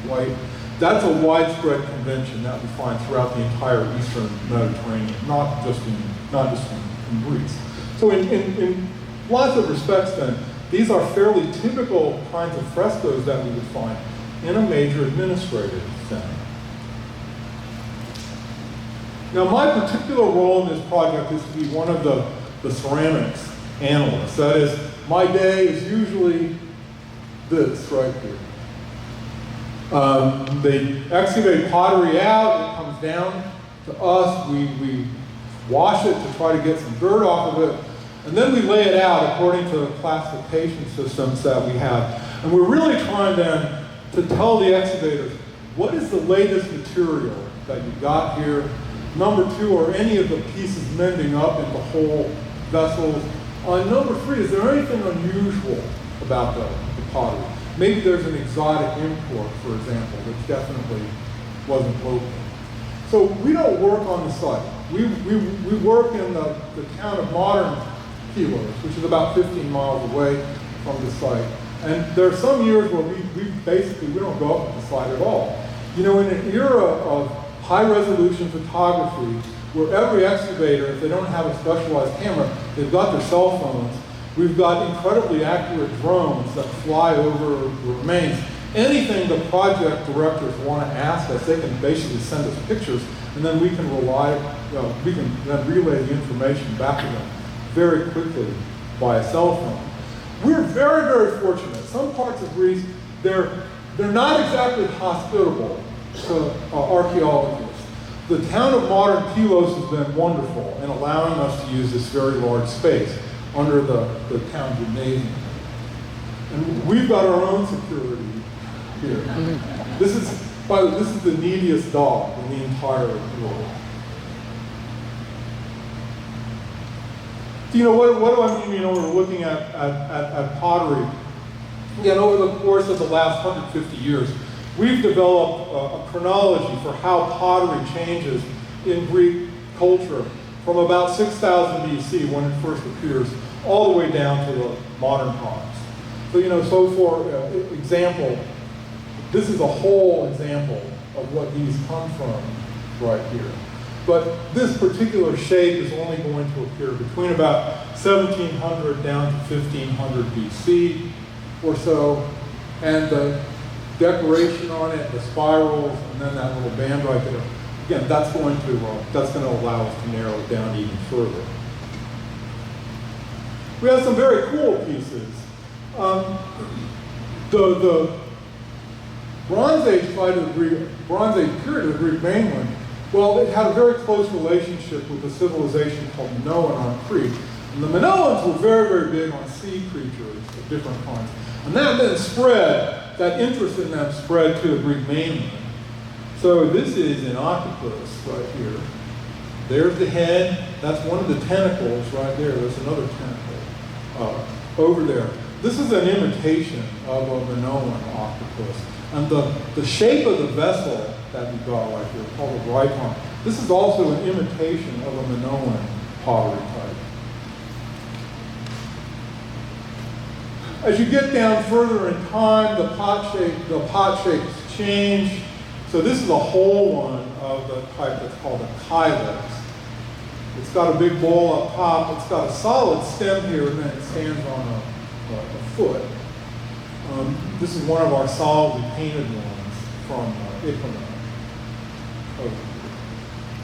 G: white, that's a widespread convention that we find throughout the entire Eastern Mediterranean, not just in Greece. So in lots of respects then, these are fairly typical kinds of frescoes that we would find in a major administrative center. Now, my particular role in this project is to be one of the ceramics analysts. That is, my day is usually this right here. They excavate pottery out, it comes down to us, we wash it to try to get some dirt off of it, and then we lay it out according to the classification systems that we have. And we're really trying then to tell the excavators, what is the latest material that you got here? Number two, are any of the pieces mending up into whole vessels? Number three, is there anything unusual about the pottery? Maybe there's an exotic import, for example, which definitely wasn't local. So we don't work on the site. We work in the town of Modern Pylos, which is about 15 miles away from the site. And there are some years where we don't go up to the site at all. You know, in an era of high-resolution photography, where every excavator, if they don't have a specialized camera, they've got their cell phones. We've got incredibly accurate drones that fly over the remains. Anything the project directors want to ask us, they can basically send us pictures, and then we can we can then relay the information back to them very quickly by a cell phone. We're very, very fortunate. Some parts of Greece, they're not exactly hospitable to archaeologists. The town of Modern Pylos has been wonderful in allowing us to use this very large space under the town gymnasium. And we've got our own security here. This is the neediest dog in the entire world. So, you know, what do I mean, you know, we're looking at pottery? Again, over the course of the last 150 years, we've developed a chronology for how pottery changes in Greek culture from about 6000 BC, when it first appears, all the way down to the modern times. So, you know, so for example, this is a whole example of what these come from right here. But this particular shape is only going to appear between about 1700 down to 1500 BC or so. And the decoration on it, the spirals, and then that little band right there, again, that's going to allow us to narrow it down even further. We have some very cool pieces. The Bronze Age Bronze Age period of the Greek mainland, well, it had a very close relationship with a civilization called Minoan on Crete. And the Minoans were very, very big on sea creatures of different kinds. And that then spread, that interest in them spread to the Greek mainland. So this is an octopus right here. There's the head. That's one of the tentacles right there. There's another tentacle over there. This is an imitation of a Minoan octopus. And the shape of the vessel that we got right here, called a Wartime, this is also an imitation of a Minoan pottery type. As you get down further in time, the pot shapes change. So this is a whole one of the type that's called a kylex. It's got a big bowl up top. It's got a solid stem here, and then it stands a foot. This is one of our solidly painted ones from Iklaina.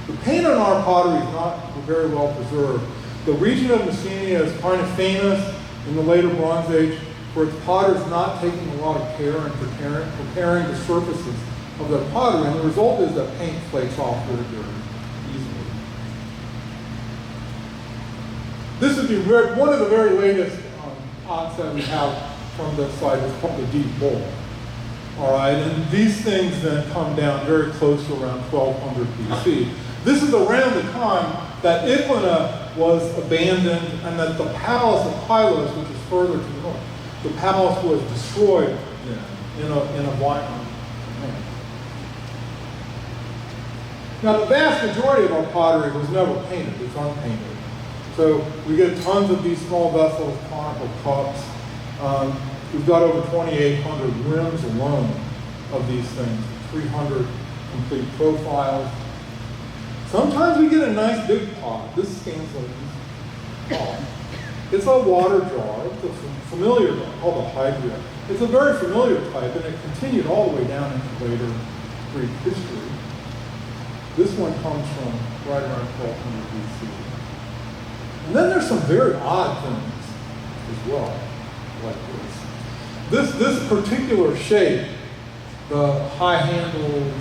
G: The paint on our pottery is not very well preserved. The region of Messenia is kind of famous in the later Bronze Age for its potters not taking a lot of care in preparing the surfaces of their pottery, and the result is that paint flakes off very, very easily. This is one of the very latest pots that we have from this site. It's called the deep bowl. All right, and these things then come down very close to around 1200 BC. This is around the time that Iklaina was abandoned and that the palace of Pylos, which is further to the north, the palace was destroyed in a violent manner. Now, the vast majority of our pottery was never painted. It's unpainted. So we get tons of these small vessels, conical cups. We've got over 2,800 rims alone of these things, 300 complete profiles. Sometimes we get a nice big pot. This stands like this. Oh. It's a water jar. It's a familiar, called a hydria. It's a very familiar type, and it continued all the way down into later Greek history. This one comes from right around 1200 BC. And then there's some very odd things as well, like this. This particular shape, the high handle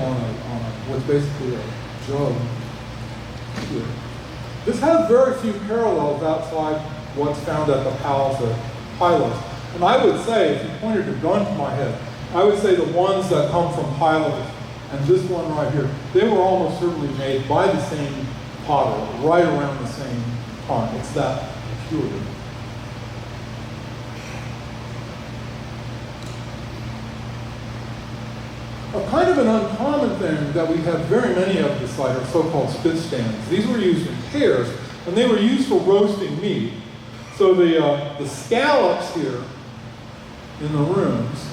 G: on what's basically a jug here. This has very few parallels outside what's found at the palace at Pylos. And I would say, if you pointed a gun to my head, I would say the ones that come from Pylos and this one right here, they were almost certainly made by the same potter, right around the same time. It's that peculiar. A kind of an uncommon thing that we have very many of this site are so-called spit stands. These were used in pairs, and they were used for roasting meat. So the scallops here in the rooms,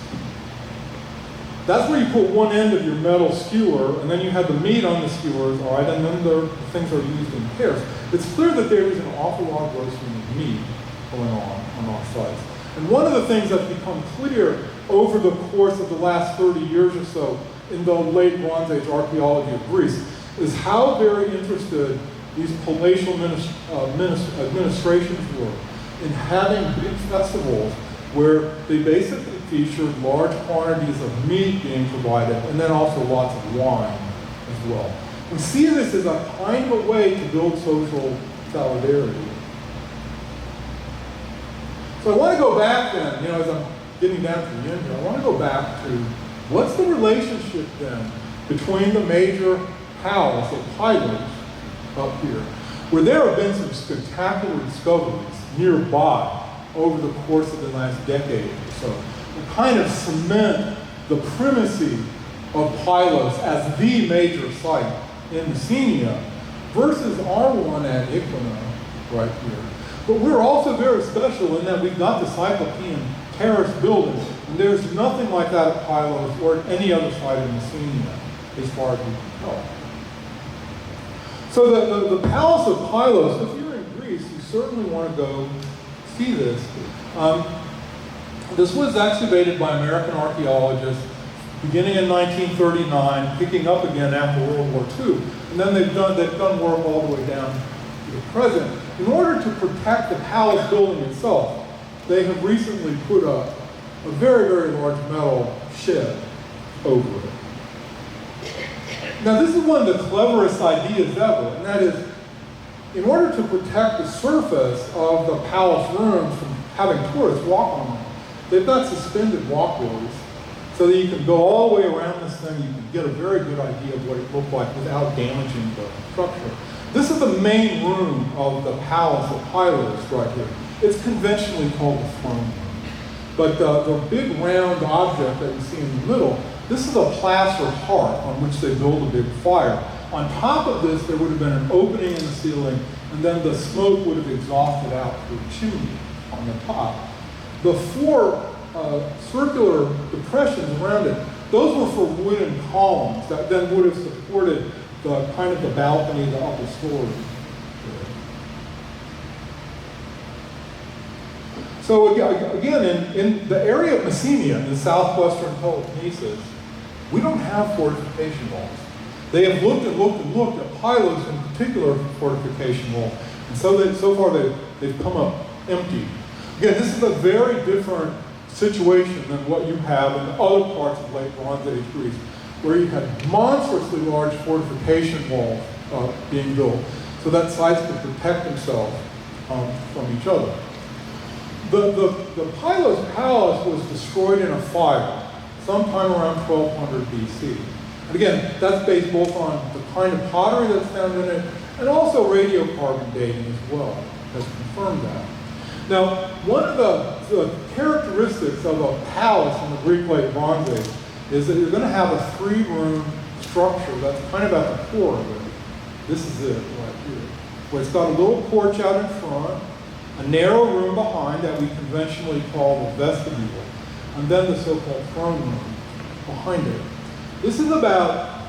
G: that's where you put one end of your metal skewer, and then you have the meat on the skewers, all right, and then the things are used in pairs. It's clear that there is an awful lot of roasting of meat going on our sites. And one of the things that's become clear over the course of the last 30 years or so in the late Bronze Age archaeology of Greece is how very interested these palatial administrations were in having big festivals where they basically featured large quantities of meat being provided and then also lots of wine as well. We see this as a kind of a way to build social solidarity. So I want to go back then, as I'm getting down to the end here, I want to go back to what's the relationship then between the major palace of Pylos up here, where there have been some spectacular discoveries nearby over the course of the last decade or so, that kind of cement the primacy of Pylos as the major site in Messenia versus our one at Iklaina right here. But we're also very special in that we've got the Cyclopean terrace buildings, and there's nothing like that at Pylos or at any other site in Messenia, as far as we can tell. So the Palace of Pylos, if you're in Greece, you certainly want to go see this. This was excavated by American archaeologists beginning in 1939, picking up again after World War II, and then they've done work all the way down to the present. In order to protect the palace building itself, they have recently put up a very, very large metal shed over it. Now, this is one of the cleverest ideas ever, and that is, in order to protect the surface of the palace rooms from having tourists walk on them, they've got suspended walkways so that you can go all the way around this thing. You can get a very good idea of what it looked like without damaging the structure. This is the main room of the Palace of Pylos right here. It's conventionally called the throne room. But the big round object that you see in the middle, this is a plaster hearth on which they build a big fire. On top of this, there would have been an opening in the ceiling, and then the smoke would have exhausted out through a chimney on the top. The four circular depressions around it, those were for wooden columns that then would have supported the kind of the balcony, the upper story. So again, in the area of Messenia, in the southwestern Peloponnesus, we don't have fortification walls. They have looked and looked and looked at Pylos in particular fortification walls, and so far they've come up empty. Again, this is a very different situation than what you have in other parts of late Bronze Age Greece, where you had monstrously large fortification walls being built, so that sites could protect themselves from each other. The Pylos Palace was destroyed in a fire sometime around 1200 BC. And again, that's based both on the kind of pottery that's found in it, and also radiocarbon dating as well has confirmed that. Now, one of the characteristics of a palace in the Greek Late Bronze Age is that you're going to have a 3-room structure that's kind of at the core of it. This is it right here, where it's got a little porch out in front, a narrow room behind that we conventionally call the vestibule, and then the so-called throne room behind it. This is about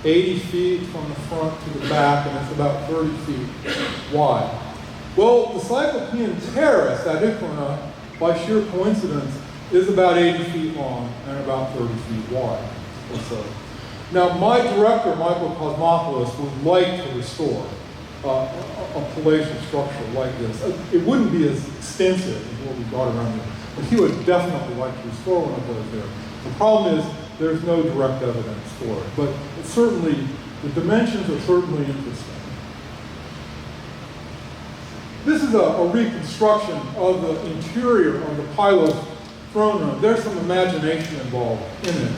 G: 80 feet from the front to the back, and it's about 30 feet wide. Well, the Cyclopean terrace at Iklaina, by sheer coincidence, is about 80 feet long and about 30 feet wide or so. Now, my director, Michael Cosmopoulos, would like to restore a palatial structure like this. It wouldn't be as extensive as what we've got around here, but he would definitely like to restore one of those there. The problem is there's no direct evidence for it, but it's certainly, the dimensions are certainly interesting. This is a reconstruction of the interior of the Pylos throne room. There's some imagination involved in it.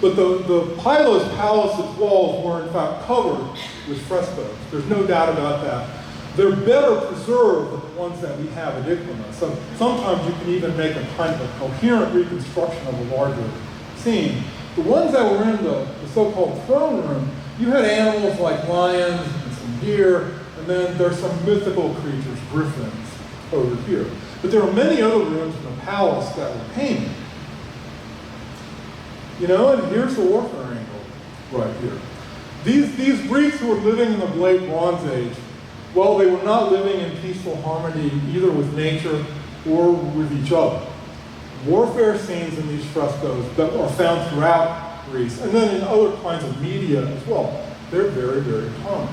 G: But the Pylos Palace's walls were in fact covered with frescoes. There's no doubt about that. They're better preserved than the ones that we have at Iklaina. So sometimes you can even make a kind of a coherent reconstruction of a larger scene. The ones that were in the so-called throne room, you had animals like lions and some deer, and then there's some mythical creatures, griffins, over here. But there are many other rooms in the palace that were painted. You know, and here's the warfare angle right here. These Greeks who were living in the late Bronze Age, well, they were not living in peaceful harmony either with nature or with each other. Warfare scenes in these frescoes that are found throughout Greece, and then in other kinds of media as well, they're very, very common.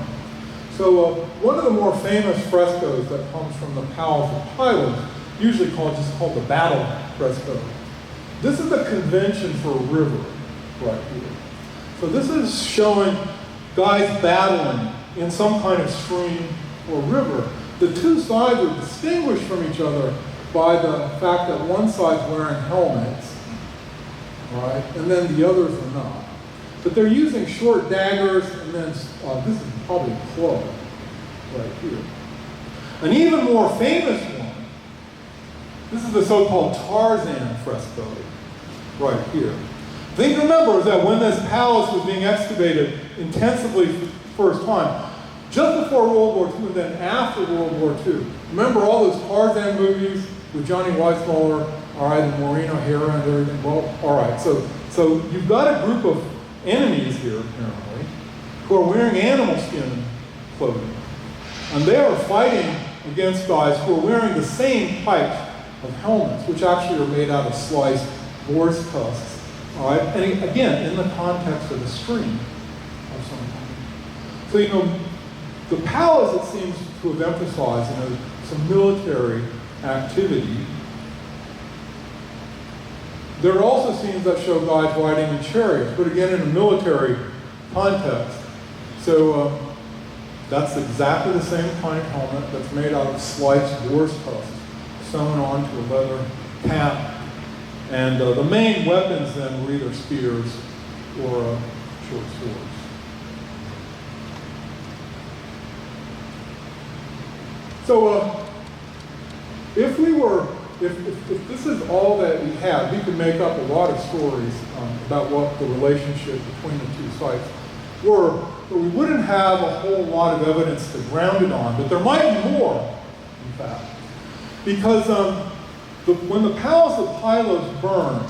G: So one of the more famous frescoes that comes from the Palace of Pylos, usually just called the battle fresco. This is a convention for a river right here. So this is showing guys battling in some kind of stream or river. The two sides are distinguished from each other by the fact that one side's wearing helmets, right, and then the others are not. But they're using short daggers, and then this is probably a club right here. An even more famous one, this is the so-called Tarzan fresco right here. The thing to remember is that when this palace was being excavated intensively for the first time, just before World War II and then after World War II, remember all those Tarzan movies with Johnny Weissmuller, all right, and Maureen O'Hara and everything? Well, all right, so you've got a group of enemies here, apparently, who are wearing animal skin clothing. And they are fighting against guys who are wearing the same types of helmets, which actually are made out of sliced boar's tusks. All right, and again, in the context of a stream of some kind. So, you know, the palace, it seems to have emphasized, you know, some military activity. There are also scenes that show guys riding in chariots, but again, in a military context. So that's exactly the same kind of helmet that's made out of sliced boar's tusks, sewn onto a leather cap. And the main weapons then were either spears or short swords. So if this is all that we have, we could make up a lot of stories about what the relationship between the two sites were, but we wouldn't have a whole lot of evidence to ground it on. But there might be more, in fact, because when the Palace of Pylos burned,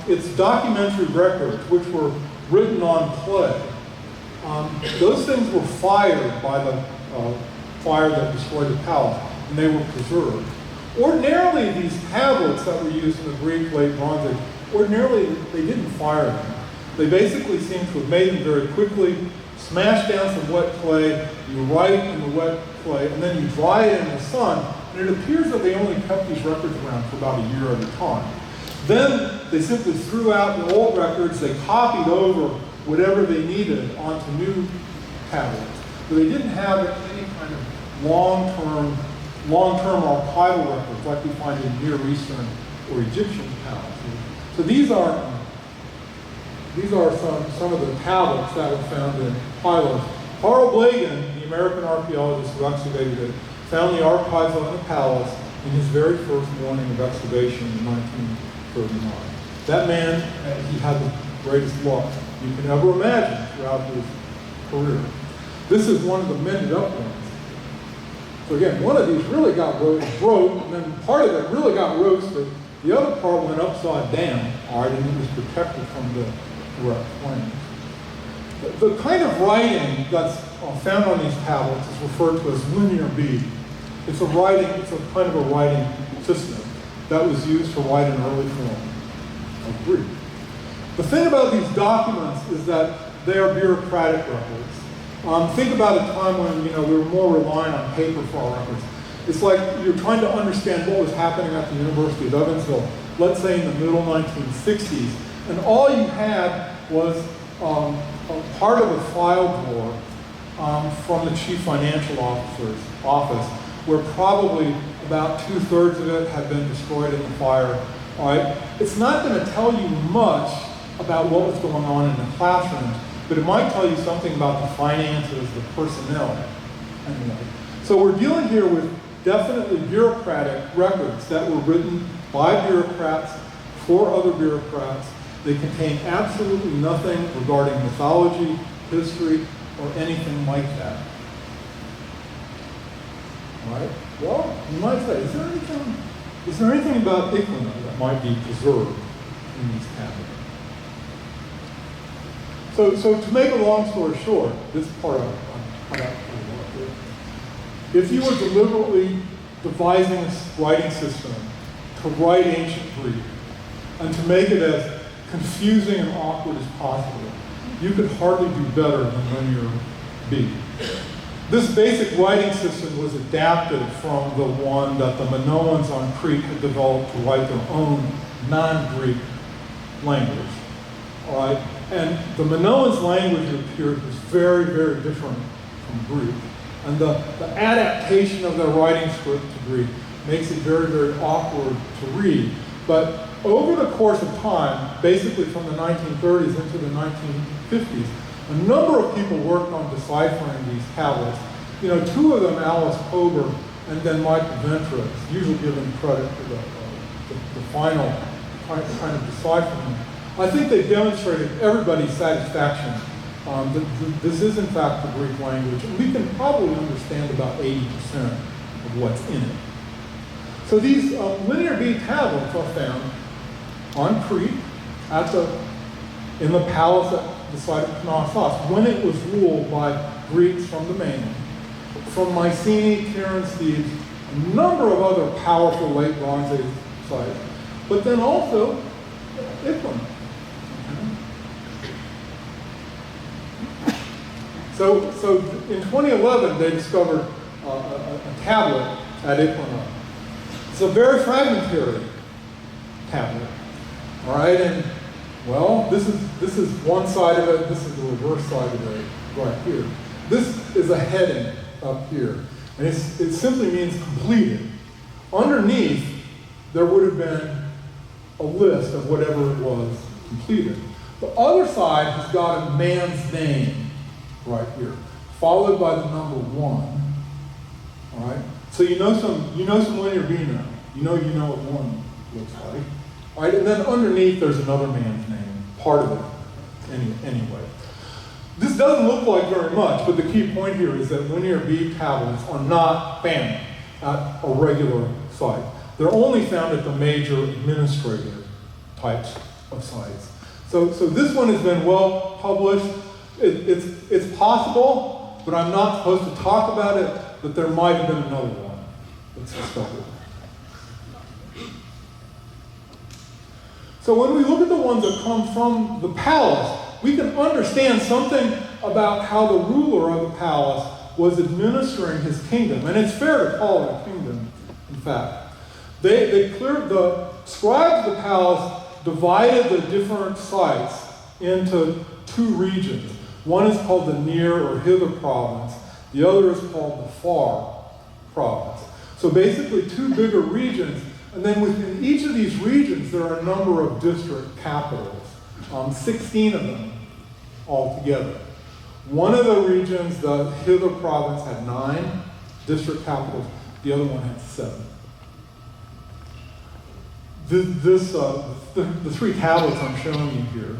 G: its documentary records, which were written on clay, those things were fired by the fire that destroyed the palace, and they were preserved. Ordinarily, these tablets that were used in the Greek late Bronze Age, ordinarily they didn't fire them. They basically seem to have made them very quickly, smash down some wet clay, you write in the wet clay, and then you dry it in the sun, and it appears that they only kept these records around for about a year at a time. Then they simply threw out the old records, they copied over whatever they needed onto new tablets. But they didn't have any kind of long-term archival records like we find in Near Eastern or Egyptian tablets. So these are some of the tablets that were found in Pylos. Carl Blagan, the American archaeologist who excavated it, found the archives on the palace in his very first morning of excavation in 1939. That man, he had the greatest luck you can ever imagine throughout his career. This is one of the mended up ones. So again, one of these really got broke, and then part of it really got roasted. The other part went upside down, all right, and it was protected from the direct flames. The kind of writing that's found on these tablets is referred to as linear bead. It's a kind of a writing system that was used to write an early form of Greek. The thing about these documents is that they are bureaucratic records. Think about a time when we were more reliant on paper for our records. It's like you're trying to understand what was happening at the University of Evansville, let's say in the middle 1960s, and all you had was a part of a file drawer from the chief financial officer's office, where probably about 2/3 of it had been destroyed in the fire. All right, it's not going to tell you much about what was going on in the classrooms, but it might tell you something about the finances, the personnel, anyway. So we're dealing here with definitely bureaucratic records that were written by bureaucrats for other bureaucrats. They contain absolutely nothing regarding mythology, history, or anything like that. All right? Well, you might say, is there anything about Iklaina that might be preserved in these tablets? So to make a long story short, this part of if you were deliberately devising a writing system to write ancient Greek and to make it as confusing and awkward as possible, you could hardly do better than linear B. This basic writing system was adapted from the one that the Minoans on Crete had developed to write their own non-Greek language. All right? And the Minoans' language, it appeared, was very, very different from Greek. And the adaptation of their writing script to Greek makes it very, very awkward to read. But over the course of time, basically from the 1930s into the 1950s, a number of people worked on deciphering these tablets. Two of them, Alice Kober and then Michael Ventris, usually given credit for the final kind of deciphering. I think they demonstrated everybody's satisfaction that this is in fact the Greek language, and we can probably understand about 80% of what's in it. So these linear bead tablets are found on Crete in the palace at the site of Knossos, when it was ruled by Greeks from the mainland, from Mycenae, Tiryns, Thebes, a number of other powerful late Bronze Age sites, but then also Iklaina. So in 2011, they discovered a tablet at Iklaina. It's a very fragmentary tablet. All right, and well, this is one side of it. This is the reverse side of it right here. This is a heading up here, and it simply means completed. Underneath, there would have been a list of whatever it was completed. The other side has got a man's name right here, followed by the number 1. All right, so you know some linear B now. You know what 1 looks like. All right, and then underneath there's another man's name, part of it, anyway. This doesn't look like very much, but the key point here is that linear B tablets are not found at a regular site. They're only found at the major administrative types of sites. So this one has been well published. It's possible, but I'm not supposed to talk about it, that there might have been another one that's discovered. So when we look at the ones that come from the palace, we can understand something about how the ruler of the palace was administering his kingdom. And it's fair to call it a kingdom, in fact. The scribes of the palace divided the different sites into two regions. One is called the near or hither province. The other is called the far province. So basically two bigger regions. And then within each of these regions, there are a number of district capitals, 16 of them altogether. One of the regions, the hither province, had 9 district capitals. The other one had 7. The 3 tablets I'm showing you here,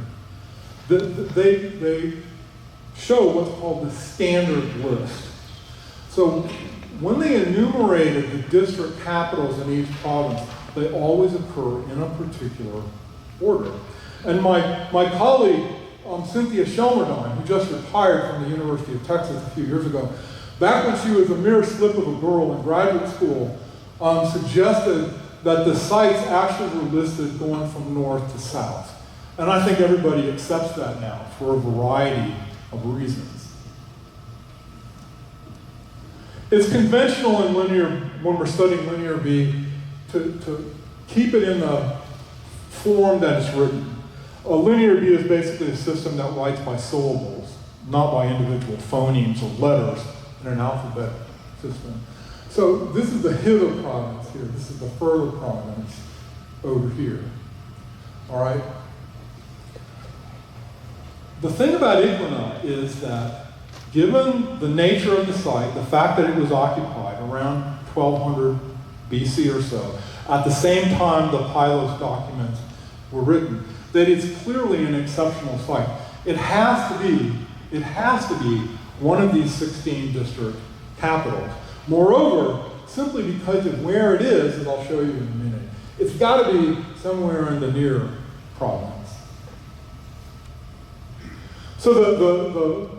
G: they show what's called the standard list. So when they enumerated the district capitals in each province, they always occur in a particular order. And my colleague, Cynthia Shelmerdine, who just retired from the University of Texas a few years ago, back when she was a mere slip of a girl in graduate school, suggested that the sites actually were listed going from north to south. And I think everybody accepts that now for a variety of reasons. It's conventional in linear, when we're studying linear B, to keep it in the form that it's written. A linear B is basically a system that writes by syllables, not by individual phonemes or letters in an alphabet system. So this is the hither province here. This is the further province over here. All right? The thing about Iklaina is that given the nature of the site, the fact that it was occupied around 1200 BC or so, at the same time the Pylos documents were written, that it's clearly an exceptional site. It has to be one of these 16 district capitals. Moreover, simply because of where it is, as I'll show you in a minute, it's got to be somewhere in the near province. So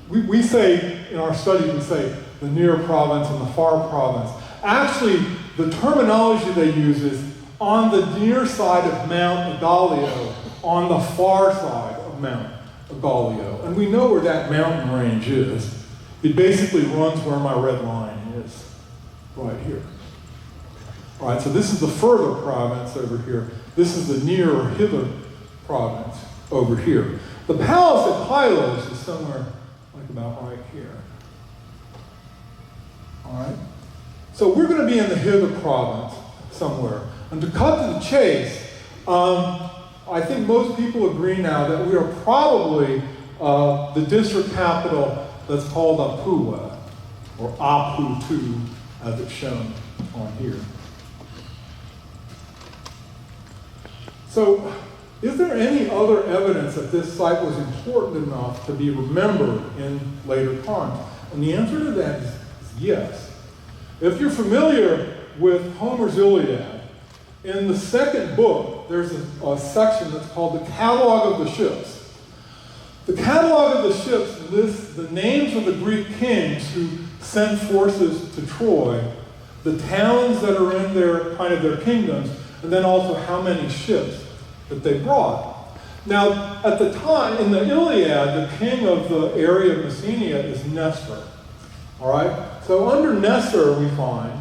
G: we say, in our study, we say the near province and the far province. Actually, the terminology they use is on the near side of Mount Agalio, on the far side of Mount Agalio. And we know where that mountain range is. It basically runs where my red line is, right here. All right, so this is the further province over here. This is the near or hither province over here. The palace at Pylos is somewhere like about right here. All right? So we're going to be in the hither province somewhere. And to cut to the chase, I think most people agree now that we are probably the district capital that's called Apua, or Apu-2, as it's shown on here. So, is there any other evidence that this site was important enough to be remembered in later times? And the answer to that is yes. If you're familiar with Homer's Iliad, in the second book, there's a section that's called the Catalog of the Ships. The Catalog of the Ships lists the names of the Greek kings who sent forces to Troy, the towns that are in their kingdoms, and then also how many ships that they brought. Now, at the time, in the Iliad, the king of the area of Messenia is Nestor. All right? So under Nestor, we find,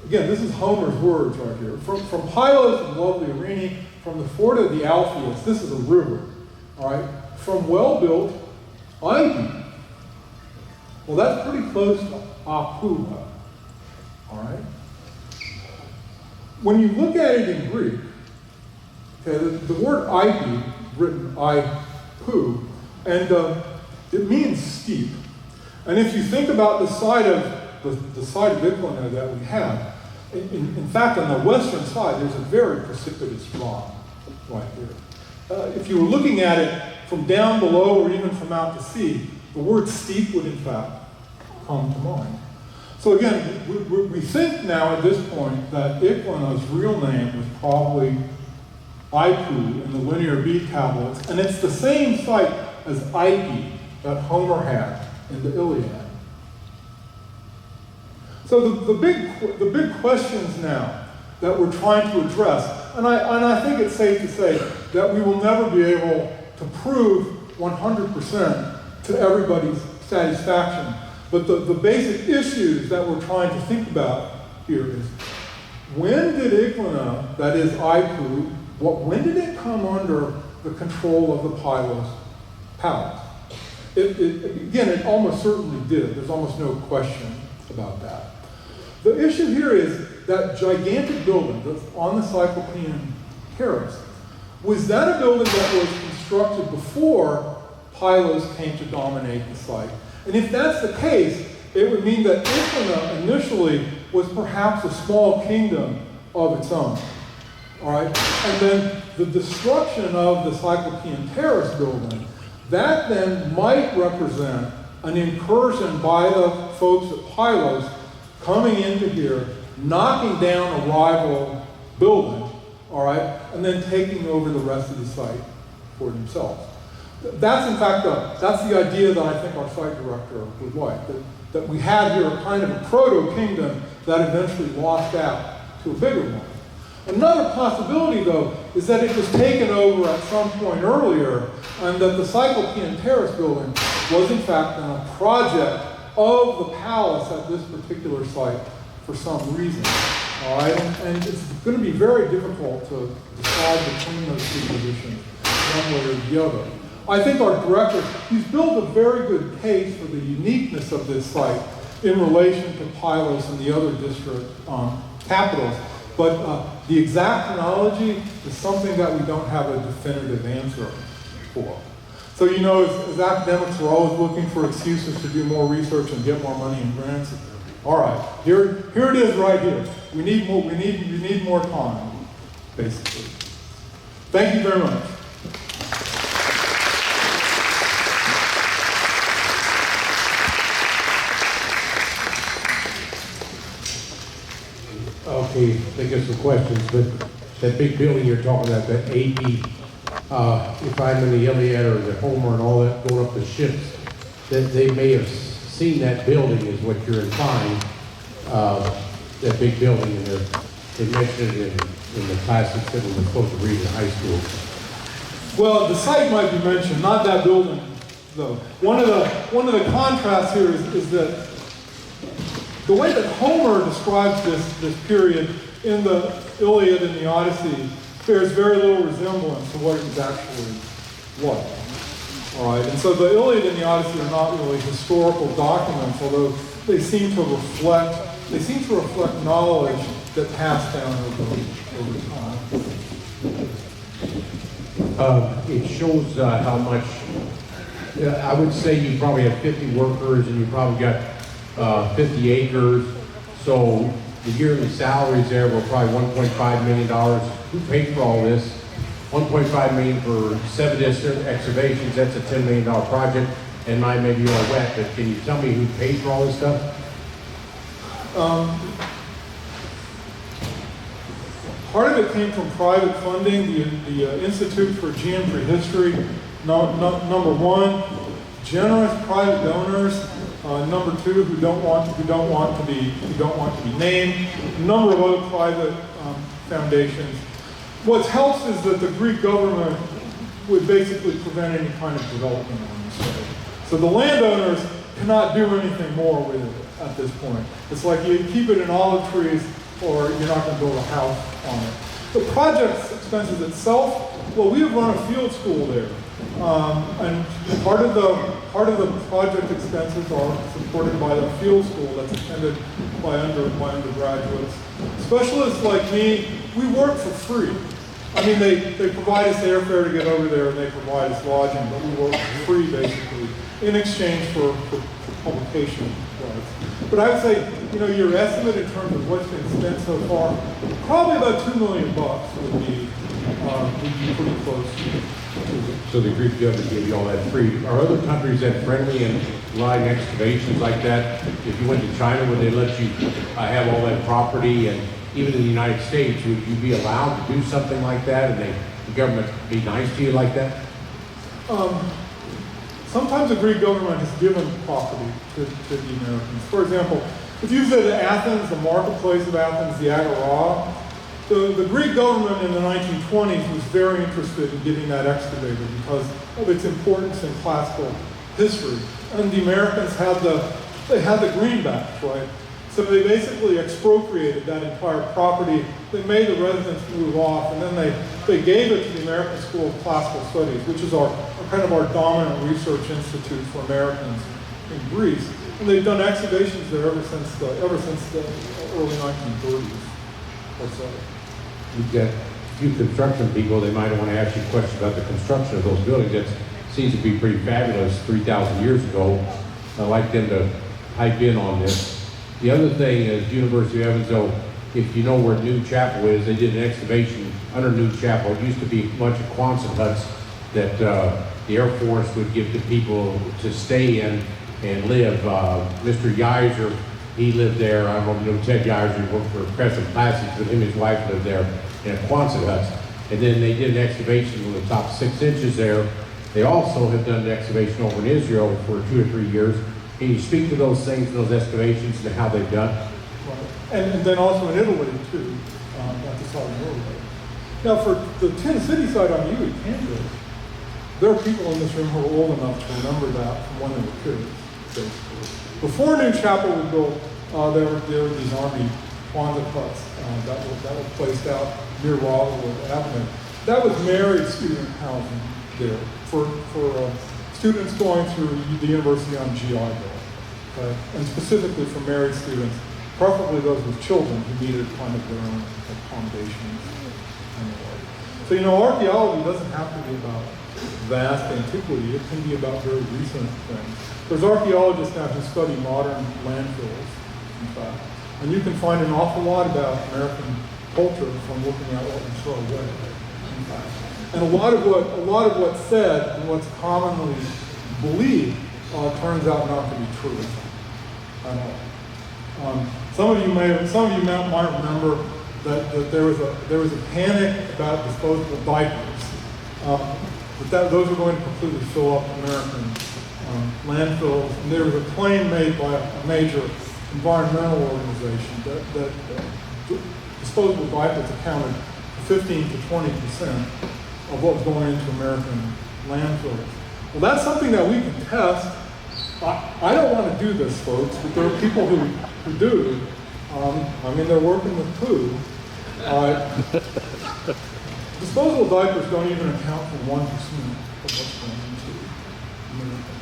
G: again, this is Homer's words right here. From Pylos and lovely Irene, from the fort of the Alpheus, this is a river. All right? From well-built Ivy. Well, that's pretty close to Apua. All right? When you look at it in Greek, okay, the word Ivy, written I-pu, and it means steep. And if you think about the side of Iklaina that we have, in fact, on the western side, there's a very precipitous drop right here. If you were looking at it from down below or even from out to sea, the word steep would in fact come to mind. So again, we think now at this point that Iklaina's real name was probably Ipu in the Linear B tablets, and it's the same site as Ike that Homer had in the Iliad. So the big questions now that we're trying to address, and I think it's safe to say that we will never be able to prove 100% to everybody's satisfaction. But the basic issues that we're trying to think about here is, when did Iklaina, that is Ipu, when did it come under the control of the Pylos palace? Again, it almost certainly did. There's almost no question about that. The issue here is that gigantic building that's on the Cyclopean Terrace. Was that a building that was constructed before Pylos came to dominate the site? And if that's the case, it would mean that Iklaina initially was perhaps a small kingdom of its own. All right? And then the destruction of the Cyclopean Terrace building, that then might represent an incursion by the folks at Pylos coming into here, knocking down a rival building, all right, and then taking over the rest of the site for themselves. That's in fact, that's the idea that I think our site director would like, that we had here a kind of a proto-kingdom that eventually lost out to a bigger one. Another possibility, though, is that it was taken over at some point earlier, and that the Cyclopean Terrace building was in fact a project of the palace at this particular site for some reason. All right, and it's going to be very difficult to decide between those two positions, one way or the other. I think our director, he's built a very good case for the uniqueness of this site in relation to Pylos and the other district capitals. But the exact chronology is something that we don't have a definitive answer for. So, you know, as academics, we're always looking for excuses to do more research and get more money in grants. All right, here it is right here. We need more time, basically. Thank you very much.
A: Okay, I think there's some questions, but that big building you're talking about, that AD, if I'm in the Iliad or the Homer and all that, going up the ships, that they may have seen that building is what you're implying, that big building, and they mentioned it in the classics that we were supposed to read in high school.
G: Well, the site might be mentioned, not that building, though. One of the contrasts here is that the way that Homer describes this period in the Iliad and the Odyssey bears very little resemblance to what it was actually like. All right, and so the Iliad and the Odyssey are not really historical documents, although they seem to reflect knowledge that passed down over time.
A: It shows how much, I would say you probably have 50 workers and you probably got 50 acres, so the yearly salaries there were probably $1.5 million. Who paid for all this? $1.5 million for 7 excavations, that's a $10 million project, and mine may be all wet, but can you tell me who paid for all this stuff?
G: Part of it came from private funding, the Institute for Geometry History, number one, generous private donors, number two, who don't want to be named, a number of other private foundations. What helps is that the Greek government would basically prevent any kind of development on this site. So the landowners cannot do anything more with it at this point. It's like you keep it in olive trees, or you're not going to build a house on it. The project's expenses itself, well, we have run a field school there. And part of the project expenses are supported by the field school that's attended by undergraduates. Specialists like me, we work for free. I mean, they provide us airfare to get over there, and they provide us lodging, but we work for free, basically, in exchange for publication rights. But I would say, you know, your estimate in terms of what's been spent so far, probably about $2 million would be pretty close to it.
A: So the Greek government gave you all that free. Are other countries that friendly and allowing excavations like that? If you went to China, would they let you have all that property? And even in the United States, would you be allowed to do something like that, and the government be nice to you like that?
G: Sometimes the Greek government has given property to the Americans. For example, if you visit Athens, the marketplace of Athens, the Agora, the Greek government in the 1920s was very interested in getting that excavated because of its importance in classical history. And the Americans had the greenbacks, right? So they basically expropriated that entire property. They made the residents move off, and then they gave it to the American School of Classical Studies, which is our kind of our dominant research institute for Americans in Greece. And they've done excavations there ever since the early 1930s or so.
A: We've got a few construction people, they might want to ask you a question about the construction of those buildings. That seems to be pretty fabulous 3,000 years ago. I'd like them to pipe in on this. The other thing is University of Evansville, if you know where New Chapel is, they did an excavation under New Chapel. It used to be a bunch of Quonset huts that the Air Force would give to people to stay in and live. Mr. Yeiser, he lived there. I don't know Ted Yeiser, he worked for Crescent Plastics, but him and his wife lived there in Quonset huts. And then they did an excavation on the top 6 inches there. They also have done an excavation over in Israel for 2 or 3 years. Can you speak to those things, those excavations, and how they've done?
G: And then also in Italy, too, at the southern Italy. Now, for the Tin City site on Ewing, Kansas, there are people in this room who are old enough to remember that from when they were kids, basically. Before New Chapel was built, there were these Army Quonset huts that were placed out near Wildwood Avenue. That was married student housing there for students going through the university on GI Bill, okay? And specifically for married students, preferably those with children who needed kind of their own accommodations and the like. So, you know, archaeology doesn't have to be about vast antiquity. It can be about very recent things. There's archaeologists now who study modern landfills, in fact, and you can find an awful lot about American culture from looking at what we throw away, in fact. And a lot of what's said and what's commonly believed turns out not to be true at all. Some of you might remember that there was a panic about disposable diapers. Those are going to completely fill up American landfills. And there was a claim made by a major environmental organization that disposable diapers accounted for 15 to 20% of what was going into American landfills. Well, that's something that we can test. I don't want to do this, folks, but there are people who do. I mean, they're working with poo. Disposable diapers don't even account for 1% of what's going into American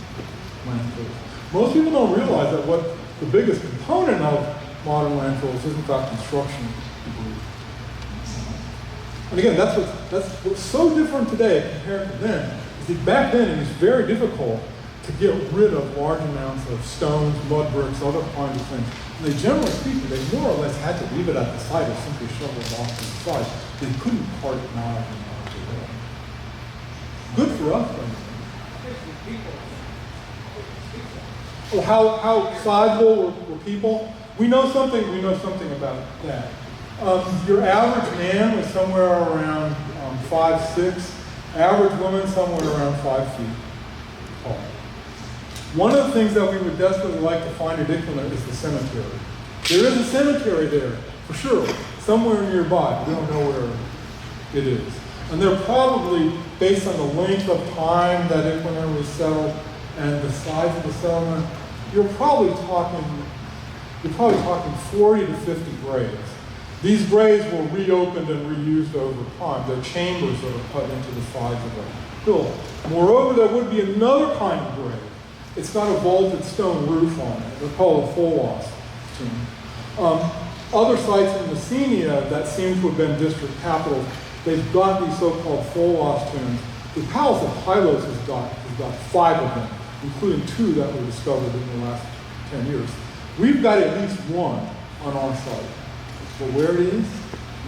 G: landfills. Most people don't realize that what the biggest component of modern landfills is, in fact, construction debris. And again, that's what's so different today compared to then, is that back then it was very difficult to get rid of large amounts of stones, mud bricks, other kinds of things. And they, generally speaking, they more or less had to leave it at the site or simply shovel it off to the side. They couldn't cart it miles and miles away. Good for us, though. Well, how sizable were people? We know something about that. Your average man was somewhere around 5'6". Average woman somewhere around 5 feet tall. One of the things that we would desperately like to find at Iklaina is the cemetery. There is a cemetery there, for sure, somewhere nearby. We don't know where it is. And they're probably, based on the length of time that Iklaina was settled and the size of the settlement, you're probably talking 40 to 50 graves. These graves were reopened and reused over time. They're chambers that are cut into the sides of a hill. Moreover, there would be another kind of grave. It's got a vaulted stone roof on it. They're called a Folos tomb. Other sites in Messenia that seem to have been district capitals, they've got these so-called Folos tombs. The Palace of Pylos has got 5 of them, including 2 that were discovered in the last 10 years. We've got at least 1 on our site. But where it is,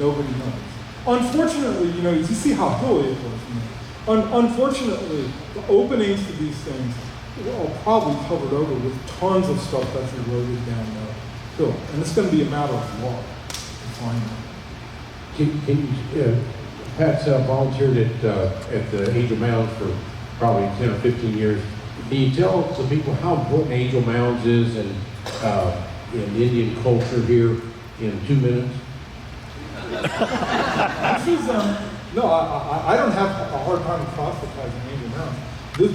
G: nobody knows. Unfortunately, you see how hilly it was. Unfortunately, the openings to these things are probably covered over with tons of stuff that's eroded down the hill. And it's going to be a matter of luck to find them.
A: Pat's volunteered at the Angel Mounds for probably 10 or 15 years. Can you tell the people how important Angel Mounds is in Indian culture here in 2 minutes?
G: This is, no, I don't have a hard time proselytizing Angel Mound.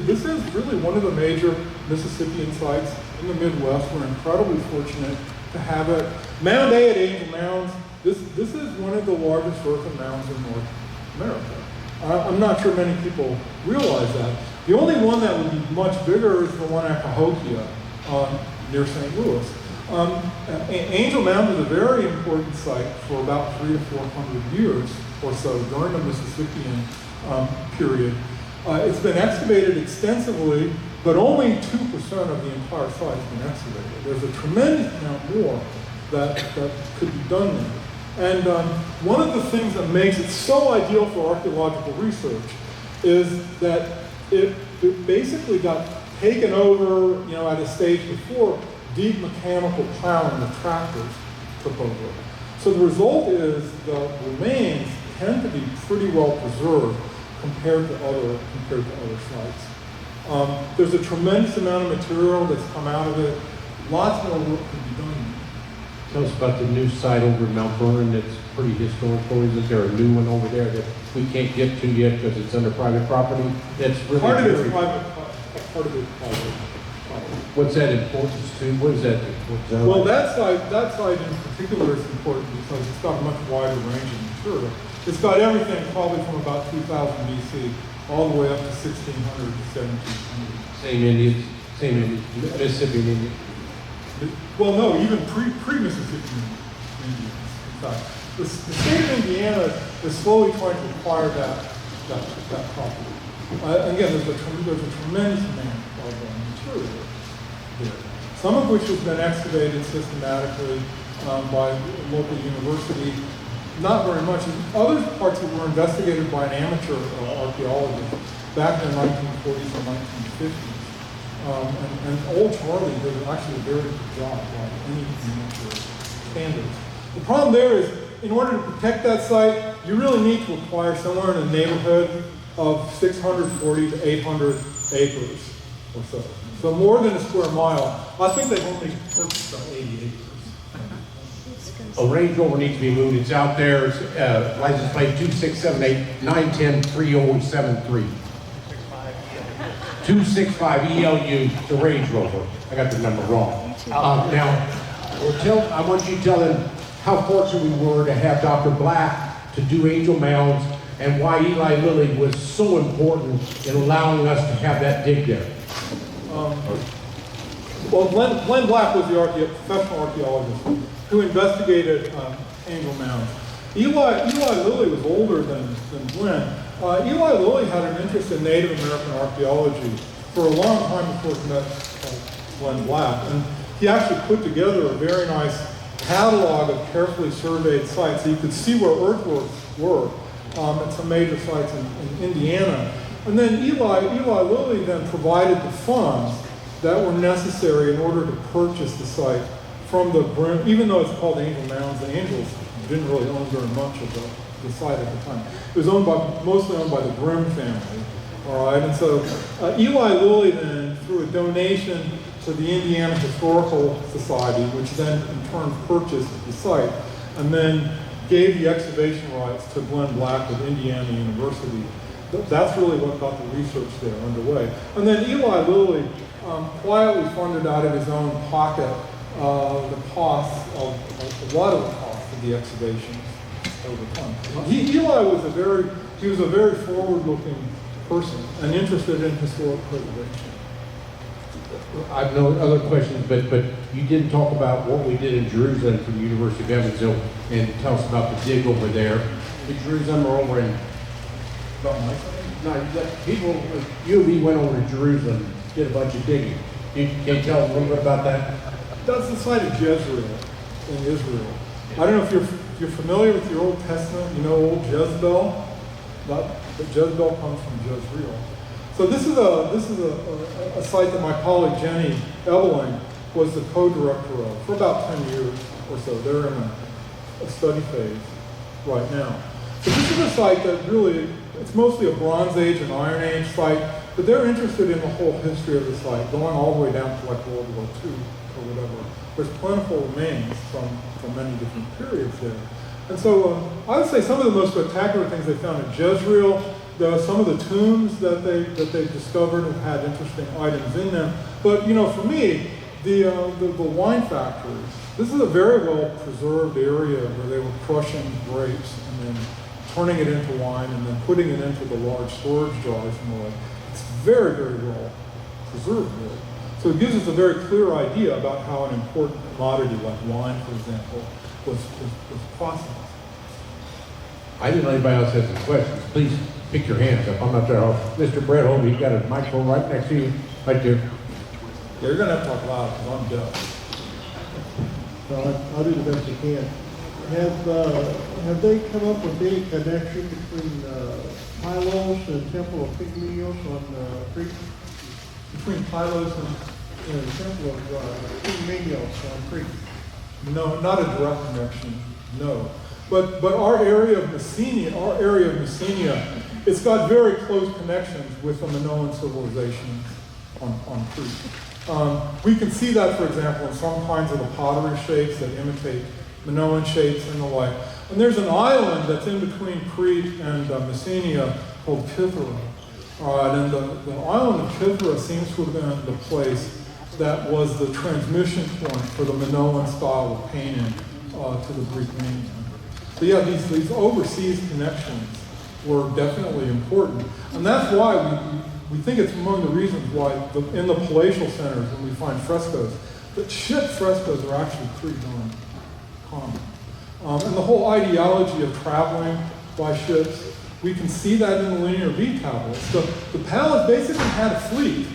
G: This is really one of the major Mississippian sites in the Midwest. We're incredibly fortunate to have it. Mound A at Angel Mounds, this is one of the largest earthen mounds in North America. I'm not sure many people realize that. The only one that would be much bigger is the one at Cahokia near St. Louis. Angel Mound is a very important site for about 300 to 400 years or so during the Mississippian period. It's been excavated extensively, but only 2% of the entire site has been excavated. There's a tremendous amount more that could be done there. And one of the things that makes it so ideal for archaeological research is that it basically got taken over, at a stage before deep mechanical plowing with tractors took over. So the result is the remains tend to be pretty well preserved compared to other sites. There's a tremendous amount of material that's come out of it. Lots more work can be done.
A: Tell us about the new site over in Mount Vernon that's pretty historical. Isn't there a new one over there that we can't get to yet because it's under private property? That's really
G: part of it is private. Part of it is private.
A: What's that importance to? What is that?
G: Well, that site in particular is important because it's got a much wider range of material. It's got everything probably from about 2000 BC all the way up to 1600 to 1700.
A: Same Indians, Mississippi Indians.
G: Well, no, even pre-Mississippi Indians. In fact, the state of Indiana is slowly trying to acquire that property. Again, there's a tremendous amount of material there, some of which has been excavated systematically by a local university. Not very much. Other parts that were investigated by an amateur archaeologist back in the 1940s and 1950s. And old Charlie did actually a very good job by any amateur standards. The problem there is, in order to protect that site, you really need to acquire somewhere in the neighborhood of 640 to 800 acres or so. So more than a square mile. I think they've only purchased about 80 acres.
A: A Range Rover needs to be moved. It's out there. It's, license plate 2678-910-3073. 265 ELU, the Range Rover. I got the number wrong. Now, I want you to tell them how fortunate we were to have Dr. Black to do Angel Mounds and why Eli Lilly was so important in allowing us to have that dig there.
G: Well, Glenn Black was the professional archaeologist who investigated Angel Mounds. Eli Lilly was older than Glenn. Eli Lilly had an interest in Native American archaeology for a long time before he met Glenn Black. And he actually put together a very nice catalog of carefully surveyed sites so you could see where earthworks were at some major sites in Indiana. And then Eli Lilly then provided the funds that were necessary in order to purchase the site from the Brim. Even though it's called Angel Mounds, the Angels didn't really own very much of the site at the time. It was mostly owned by the Brim family. All right, and so Eli Lilly then, through a donation to the Indiana Historical Society, which then in turn purchased the site, and then gave the excavation rights to Glenn Black of Indiana University. That's really what got the research there underway. And then Eli Lilly quietly funded out of his own pocket the costs of a lot of the costs of the excavations over time. Eli was a very forward-looking person and interested in historic preservation.
A: I have no other questions, but you didn't talk about what we did in Jerusalem from the University of Evansville, and tell us about the dig over there. In Jerusalem or over in... You went over to Jerusalem, did a bunch of digging. Can you tell us a little bit about that?
G: That's the site of Jezreel in Israel. I don't know if you're familiar with your Old Testament. You know old Jezebel? Jezebel comes from Jezreel. So this is a site that my colleague Jenny Ebeling was the co-director of for about 10 years or so. They're in a study phase right now. So this is a site that really, it's mostly a Bronze Age and Iron Age site, but they're interested in the whole history of the site, going all the way down to like World War II or whatever. There's plentiful remains from many different periods there. And so I would say some of the most spectacular things they found in Jezreel, some of the tombs that they discovered have had interesting items in them. But for me, the wine factories, this is a very well preserved area where they were crushing grapes and then turning it into wine and then putting it into the large storage jars and the like. It's very, very well preserved really. So it gives us a very clear idea about how an important commodity like wine, for example, was processed.
A: I didn't know anybody else has any questions. Please pick your hands up. I'm not there. Mr. Brett Holmes, he's got a microphone right next to you, right there.
G: Yeah, you're going to have to talk loud because I'm deaf.
I: Well, I'll do the best I can. Have they come up with any connection between Pylos and Temple of Pygmalios on Crete?
G: Between Pylos and
I: The Temple of Pygmalios on Crete?
G: no, not a direct connection, no. But our area of Messenia, it's got very close connections with the Minoan civilization on Crete. We can see that, for example, in some kinds of the pottery shapes that imitate Minoan shapes and the like. And there's an island that's in between Crete and Messenia called Kythera. And the island of Kythera seems to have been the place that was the transmission point for the Minoan style of painting to the Greek mainland. So yeah, these overseas connections were definitely important. And that's why we think it's among the reasons why in the palatial centers when we find frescoes, that ship frescoes are actually pretty darn common. And the whole ideology of traveling by ships, we can see that in the Linear B tablets. So the palace basically had a fleet,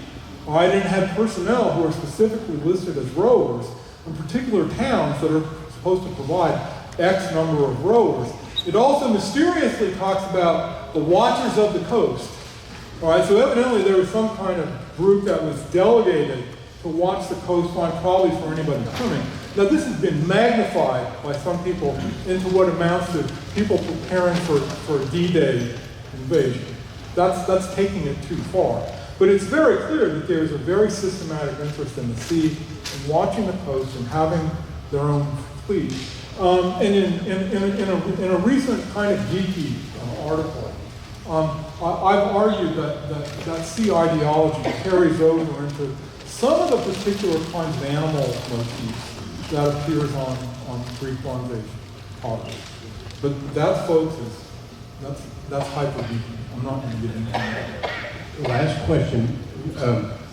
G: and had personnel who are specifically listed as rowers in particular towns that are supposed to provide X number of rowers. It also mysteriously talks about the watchers of the coast. All right, so evidently there was some kind of group that was delegated to watch the coastline, probably for anybody coming. Now this has been magnified by some people into what amounts to people preparing for a D-Day invasion. That's taking it too far. But it's very clear that there's a very systematic interest in the sea, in watching the coast and having their own fleet. And in a recent kind of geeky article, I've argued that sea ideology carries over into some of the particular kinds of animal motifs that appears on Greek Bronze Age pottery. But that, folks, that's hyper geeky. I'm not going to get into that.
A: Last question.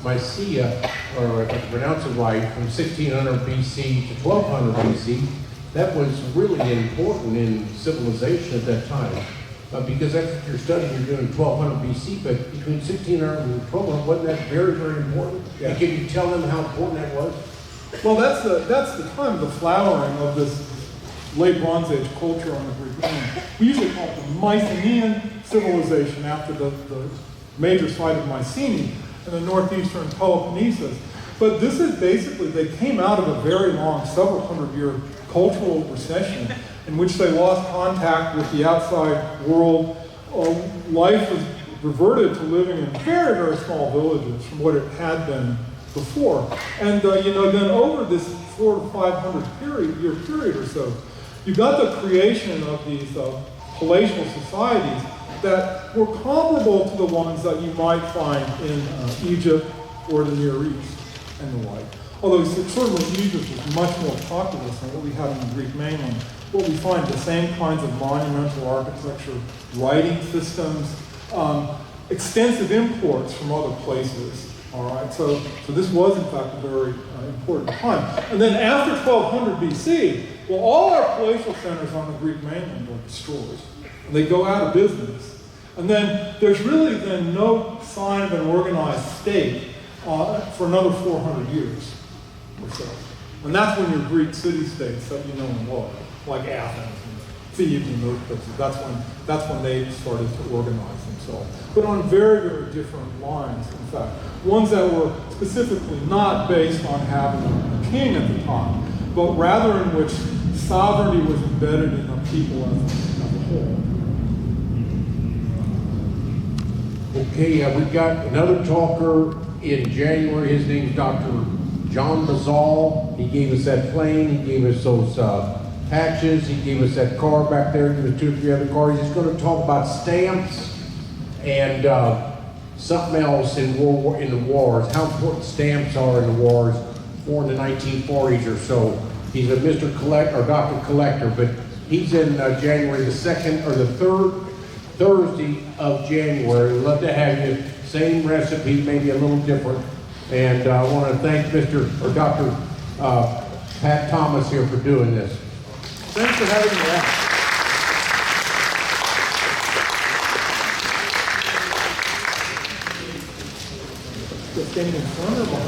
A: Mycia, or if I pronounce it right, from 1600 BC to 1200 BC, that was really important in civilization at that time. Because that's what you're studying, you're doing 1200 BC, but between 1600 and 1200, wasn't that very, very important?
G: Yeah.
A: And can you tell them how important that was?
G: Well, that's the time of the flowering of this late Bronze Age culture on the Greek mainland. We usually call it the Mycenaean civilization after the major site of Mycenae in the northeastern Peloponnesus. But this is basically, they came out of a very long, several hundred-year cultural recession in which they lost contact with the outside world. Life was reverted to living in very, very small villages from what it had been before. And then over this 400 to 500 year period or so, you got the creation of these palatial societies that were comparable to the ones that you might find in Egypt or the Near East and the like. Although certainly Egypt was much more populous than what we had on the Greek mainland. What we find the same kinds of monumental architecture, writing systems, extensive imports from other places. All right, so this was in fact a very important time. And then after 1200 BC, well, all our palatial centers on the Greek mainland are destroyed. And they go out of business. And then there's really then no sign of an organized state for another 400 years or so. And that's when your Greek city-states that you know and love, like Athens and Thebes and those places, that's when they started to organize themselves. But on very, very different lines, in fact. Ones that were specifically not based on having a king at the time, but rather in which sovereignty was embedded in the people as a whole.
A: Okay, we've got another talker in January. His name's Dr. John Bazal. He gave us that plane. He gave us those patches, he gave us that car back there, he gave us 2 or 3 other cars. He's gonna talk about stamps and something else in the wars, how important stamps are in the wars, more in the 1940s or so. He's a Mr. Collect or Dr. Collector, but he's in January the 2nd or the 3rd Thursday of January. We'd love to have you. Same recipe, maybe a little different. And I want to thank Mr. or Dr. Pat Thomas here for doing this.
G: Thanks for having me out. Just standing in front of them.